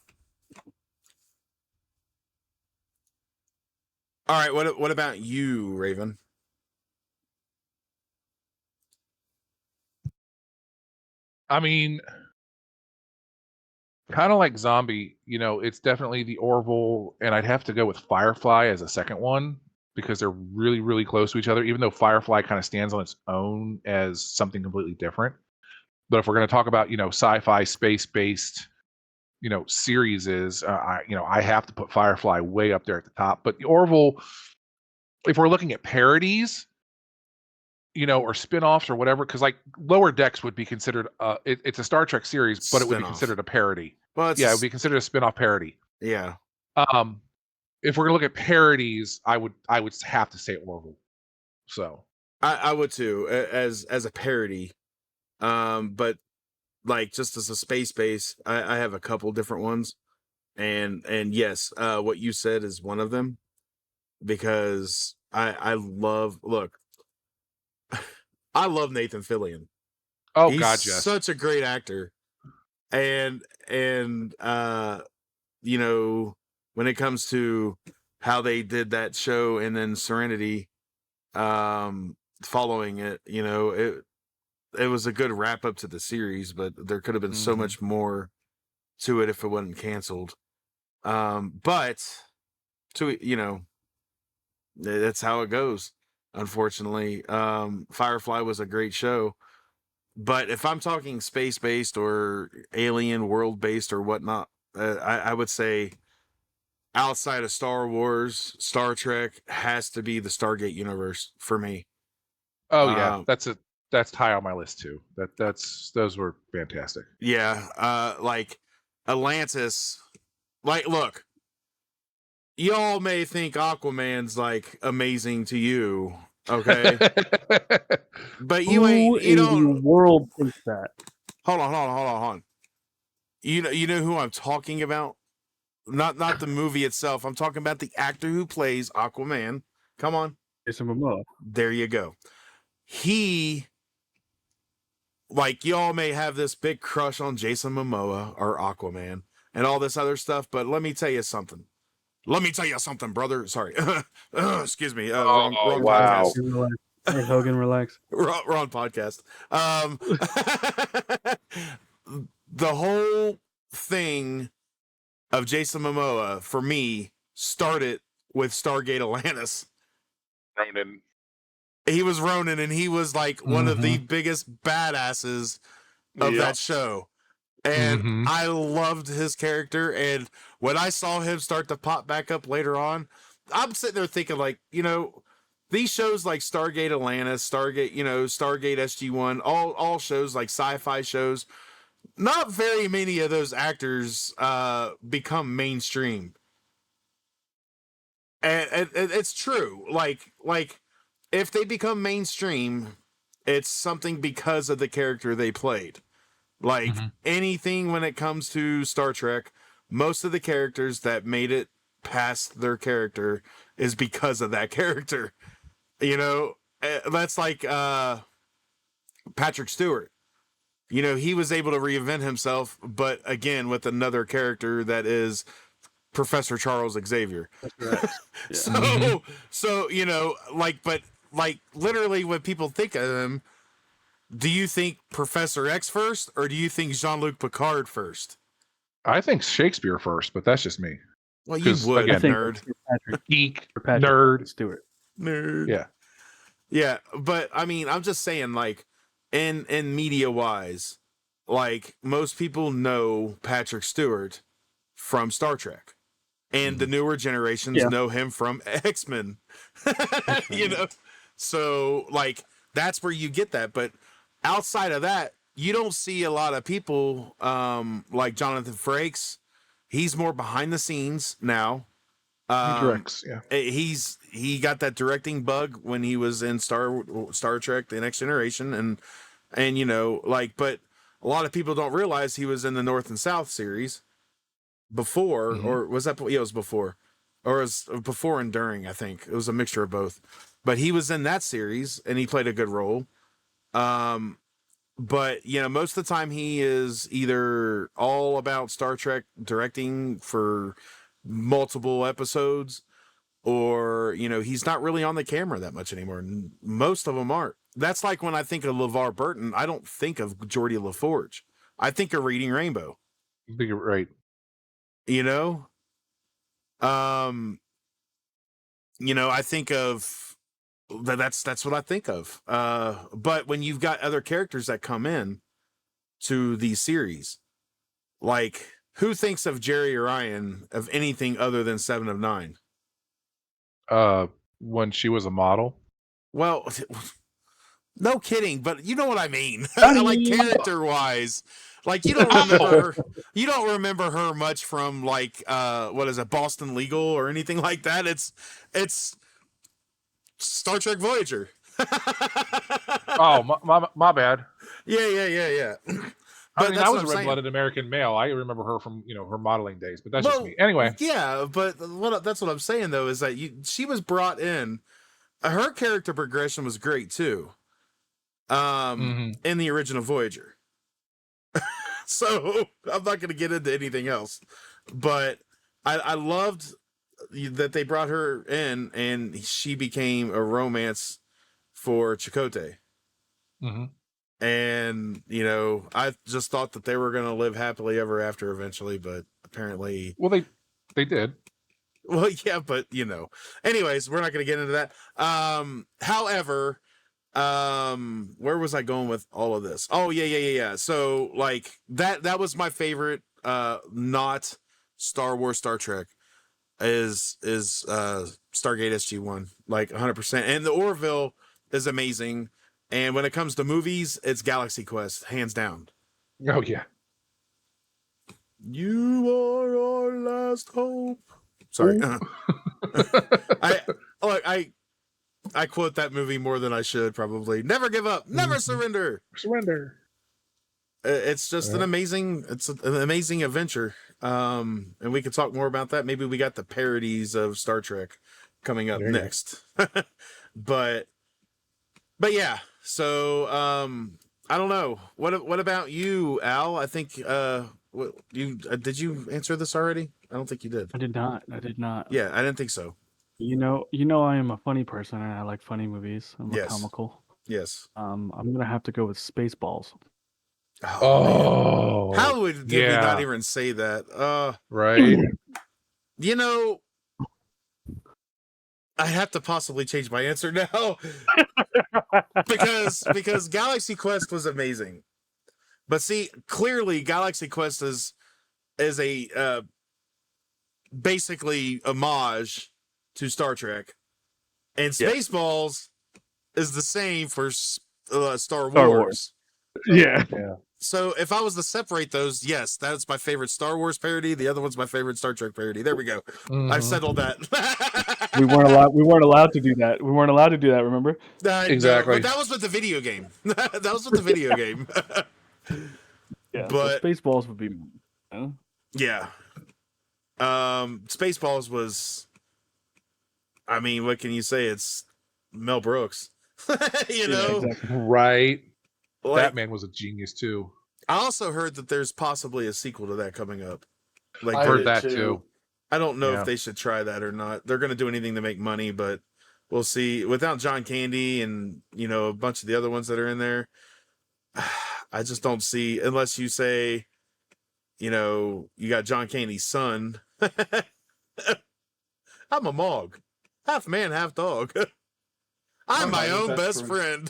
All right. What about you, Raven? I mean, kind of like Zombie, you know, it's definitely the Orville, and I'd have to go with Firefly as a second one because they're really, really close to each other, even though Firefly kind of stands on its own as something completely different. But if we're going to talk about, you know, sci-fi space-based, you know, series I have to put Firefly way up there at the top. But the Orville, if we're looking at parodies, you know, or spin-offs or whatever, because like Lower Decks would be considered it's a Star Trek series, but it would be considered a parody. Well, it would be considered a spin-off parody. Yeah. If we're gonna look at parodies, I would have to say Orville. So I would too, as a parody. But like just as a space base, I have a couple different ones. And yes, what you said is one of them, because I love, look, I love Nathan Fillion. Oh He's God, yes. such a great actor. And you know, when it comes to how they did that show and then Serenity following it, you know, it was a good wrap up to the series, but there could have been so much more to it if it wasn't canceled. But to, you know, that's how it goes, unfortunately. Firefly was a great show, but if I'm talking space based or alien world based or whatnot, I would say outside of Star Wars, Star Trek has to be the Stargate universe for me. Oh yeah, that's high on my list too. Those were fantastic. Yeah, like Atlantis. Like, look, y'all may think Aquaman's like amazing to you, okay? But you Who in don't. the world thinks that? Hold on. You know who I'm talking about? Not the movie itself. I'm talking about the actor who plays Aquaman. Come on. Jason Momoa. There you go. He, like, y'all may have this big crush on Jason Momoa or Aquaman and all this other stuff, but let me tell you something. Brother. Sorry. Excuse me. Wrong wow. podcast. Hey, Hogan, relax. Wrong podcast. The whole thing of Jason Momoa, for me, started with Stargate Atlantis. Ronan. He was Ronan, and he was like one of the biggest badasses of that show. And I loved his character. And when I saw him start to pop back up later on, I'm sitting there thinking, like, you know, these shows like Stargate Atlantis, Stargate, you know, Stargate SG-1, all shows like sci-fi shows, not very many of those actors become mainstream. And it's true. Like if they become mainstream, it's something because of the character they played. Like anything when it comes to Star Trek, most of the characters that made it past their character is because of that character. You know, that's like Patrick Stewart. You know, he was able to reinvent himself, but again, with another character that is Professor Charles Xavier. That's right. Yeah. So, you know, but literally when people think of him, do you think Professor X first, or do you think Jean-Luc Picard first? I think Shakespeare first, but that's just me. Well, you would, again, nerd. Geek, Patrick nerd. Stewart. Nerd. Yeah, but I mean, I'm just saying, like, in media wise, like, most people know Patrick Stewart from Star Trek, and the newer generations know him from X-Men. You know, so like that's where you get that. But outside of that, you don't see a lot of people like Jonathan Frakes. He's more behind the scenes now. He directs, he got that directing bug when he was in Star Trek: The Next Generation, and you know, like, but a lot of people don't realize he was in the North and South series before, or was that? Yeah, it was before, or it was before and during. I think it was a mixture of both, but he was in that series and he played a good role. But you know, most of the time he is either all about Star Trek directing for multiple episodes, or you know, he's not really on the camera that much anymore. Most of them aren't. That's like when I think of LeVar Burton, I don't think of Geordie LaForge. I think of Reading Rainbow. Right. You know, you know, I think of that's what I think of. But when you've got other characters that come in to these series, like, who thinks of Jerry Ryan of anything other than 7 of 9? When she was a model. Well, no kidding, but you know what I mean. Like, character wise, like, you don't remember her, you don't remember her much from, like, what is it, Boston Legal or anything like that. It's Star Trek Voyager. Oh, my bad. Yeah. I mean, I was a red-blooded American male. I remember her from, you know, her modeling days, but that's just me. Anyway. Yeah, but that's what I'm saying, though, is that she was brought in. Her character progression was great, too. in the original Voyager. So I'm not going to get into anything else, but I loved that they brought her in and she became a romance for Chakotay. And, you know, I just thought that they were going to live happily ever after eventually, but apparently... Well, they did. Well, yeah, but, you know. Anyways, we're not going to get into that. However, where was I going with all of this? Oh, yeah. So, like, that was my favorite, not Star Wars, Star Trek, is Stargate SG-1, like 100%. And the Orville is amazing. And when it comes to movies, it's Galaxy Quest, hands down. Oh yeah. You are our last hope. Sorry. I quote that movie more than I should probably. Never give up, never surrender. Surrender. It's just an amazing adventure. And we could talk more about that. Maybe we got the parodies of Star Trek coming up next. But yeah. So I don't know. What about you, Al? I think did you answer this already? I don't think you did. I did not. Yeah, I didn't think so. You know, I am a funny person and I like funny movies. I'm Yes. comical. Yes. I'm gonna have to go with Spaceballs. Oh, man. How did we not even say that? Right. You know, I have to possibly change my answer now because Galaxy Quest was amazing. But see, clearly Galaxy Quest is a basically homage to Star Trek, and Spaceballs is the same for Star Wars. Yeah. So if I was to separate those, yes, that's my favorite Star Wars parody. The other one's my favorite Star Trek parody. There we go. I've settled that. We weren't allowed to do that. Remember? Exactly. No, but that was with the video game. That was with the video game. Yeah. But so Spaceballs would be. Yeah. Spaceballs was. I mean, what can you say? It's Mel Brooks. You know, exactly. Right. Like, that man was a genius too. I also heard that there's possibly a sequel to that coming up. Like, I heard that too. I don't know if they should try that or not. They're going to do anything to make money, but we'll see. Without John Candy and, you know, a bunch of the other ones that are in there, I just don't see, unless you say, you know, you got John Candy's son. I'm a Mog. Half man, half dog. I'm my own best friend.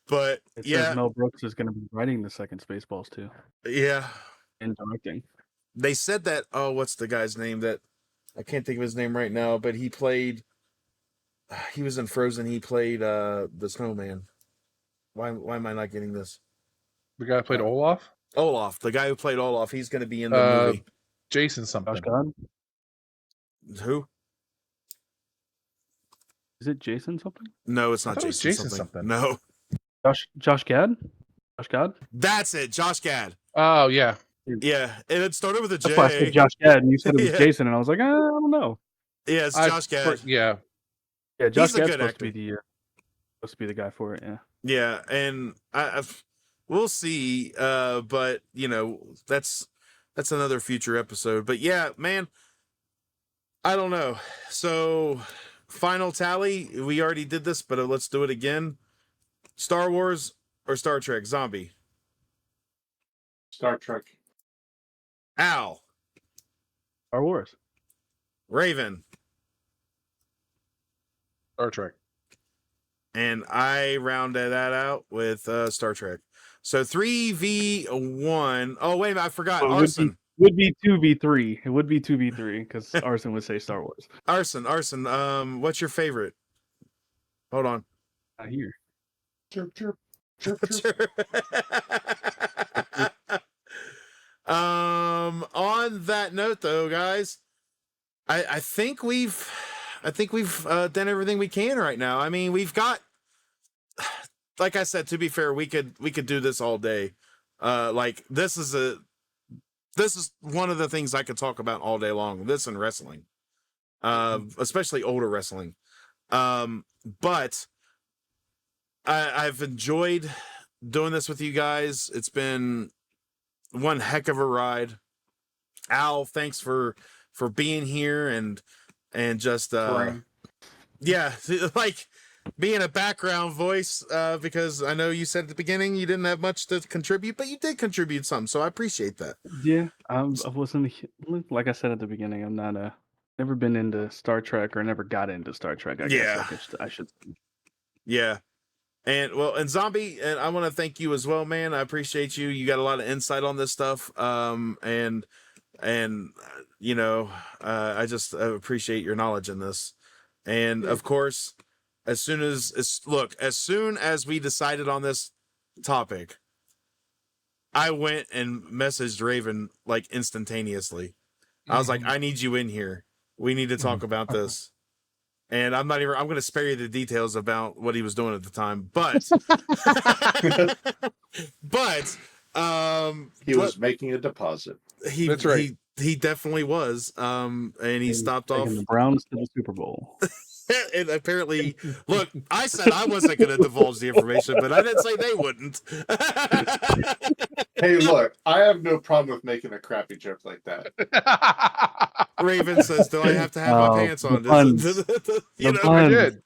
But it says Mel Brooks is going to be writing the second Spaceballs too. Yeah. And directing. They said that, what's the guy's name that I can't think of his name right now, but he was in Frozen. He played the snowman. Why am I not getting this? The guy who played Olaf? Olaf, the guy who played Olaf, he's going to be in the movie. Jason something. Josh Gad? Who? Is it Jason something? No, it's not Jason something. No. Josh Gad? Josh Gad? That's it, Josh Gad. Oh, yeah. Yeah, and it started with a J. That's why I said Josh Gad, and you said it was Jason, and I was like, I don't know. Yeah, it's Josh Gad. Yeah, Josh Gad's supposed to be the guy for it. Yeah. Yeah, and we'll see. But you know, that's another future episode. But yeah, man, I don't know. So, final tally. We already did this, but let's do it again. Star Wars or Star Trek? Zombie. Star Trek. Al. Star Wars. Raven. Star Trek. And I rounded that out with Star Trek. So 3v1. Oh, wait a minute. I forgot. Well, Arson. Would be 2v3. It would be 2v3 because Arson would say Star Wars. Arson. What's your favorite? Hold on. Not here. Chirp, chirp. Chirp, chirp. On that note, though, guys, I think we've done everything we can right now. I mean, we've got, like I said, to be fair, we could do this all day. Like this is one of the things I could talk about all day long. This and wrestling, especially older wrestling. But I've enjoyed doing this with you guys. It's been one heck of a ride. Al, thanks for being here and just yeah, like being a background voice, because I know you said at the beginning you didn't have much to contribute, but you did contribute some, so I appreciate that. Yeah, I wasn't like I said at the beginning. I'm not never been into Star Trek or never got into Star Trek. I guess I should. Yeah. And well, and Zhombi, and I want to thank you as well, man. I appreciate you. You got a lot of insight on this stuff. And you know, I just appreciate your knowledge in this. And of course, as soon as we decided on this topic, I went and messaged Raven like instantaneously. I was like, I need you in here. We need to talk about this. And I'm going to spare you the details about what he was doing at the time, but he was making a deposit. That's right. He definitely was. And he stopped off the Browns to the Super Bowl. And apparently, look, I said I wasn't going to divulge the information, but I didn't say they wouldn't. Hey, look, I have no problem with making a crappy joke like that. Raven says, "Do I have to have my pants on?" You know, I did.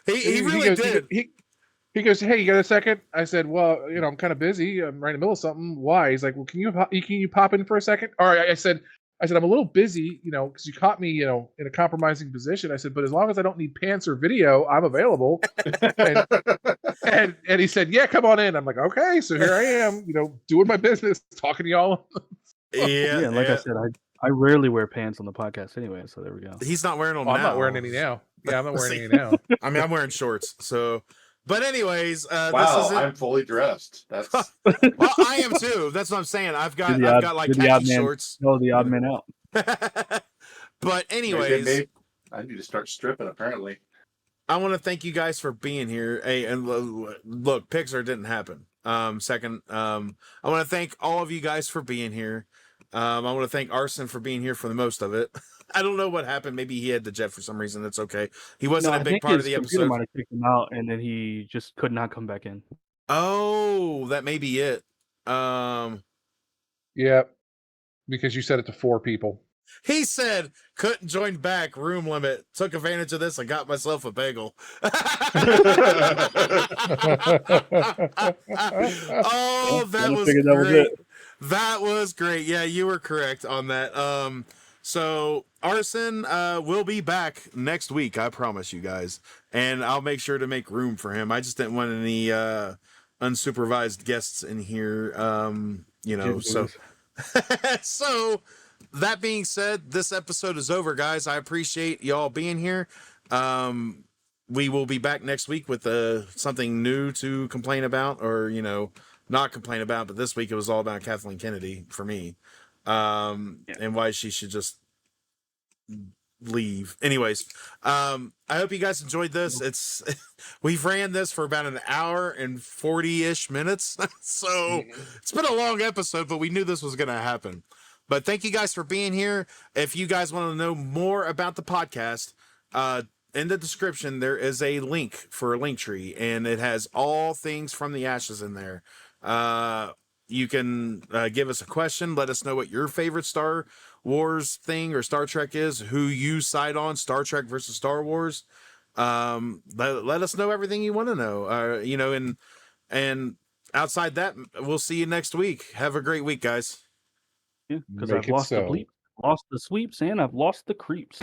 He really did. He goes, "Hey, you got a second?" I said, "Well, you know, I'm kind of busy. I'm right in the middle of something. Why?" He's like, "Well, can you pop in for a second?" Or I said, "I'm a little busy, you know, because you caught me, you know, in a compromising position." I said, "But as long as I don't need pants or video, I'm available." and he said, "Yeah, come on in." I'm like, "Okay." So here I am, you know, doing my business, talking to y'all. Yeah, like I said, I rarely wear pants on the podcast anyway, so there we go. He's not wearing them now. I'm not wearing any now. Yeah, I'm not wearing any now. I mean, I'm wearing shorts. So, but anyways, wow, this I'm fully dressed. That's well, I am too. That's what I'm saying. I've got like khaki shorts. No, the odd man out. But anyways, I need to start stripping. Apparently, I want to thank you guys for being here. Hey, and look, Pixar didn't happen. Second, I want to thank all of you guys for being here. I want to thank Arson for being here for the most of it. I don't know what happened. Maybe he had the jet for some reason. That's okay. He wasn't a big part of the episode. Might have kicked him out, and then he just could not come back in. Oh, that may be it. Yeah, because you said it to 4 people. He said, couldn't join back, room limit. Took advantage of this. I got myself a bagel. Oh, that was great. That was great. Yeah, you were correct on that. So Arson will be back next week. I promise you guys. And I'll make sure to make room for him. I just didn't want any unsupervised guests in here. You know, so so that being said, this episode is over, guys. I appreciate y'all being here. We will be back next week with something new to complain about, or, you know, not complain about, but this week it was all about Kathleen Kennedy for me. And why she should just leave. Anyways, I hope you guys enjoyed this. We've ran this for about an hour and 40-ish minutes. So it's been a long episode, but we knew this was going to happen. But thank you guys for being here. If you guys want to know more about the podcast, in the description, there is a link for a Linktree, and it has all things From the Ashes in there. You can give us a question. Let us know what your favorite Star Wars thing or Star Trek is, who you side on, Star Trek versus Star Wars. Let us know everything you want to know. You know, and outside that, we'll see you next week. Have a great week, guys. Yeah, because I've lost the sweeps and I've lost the creeps.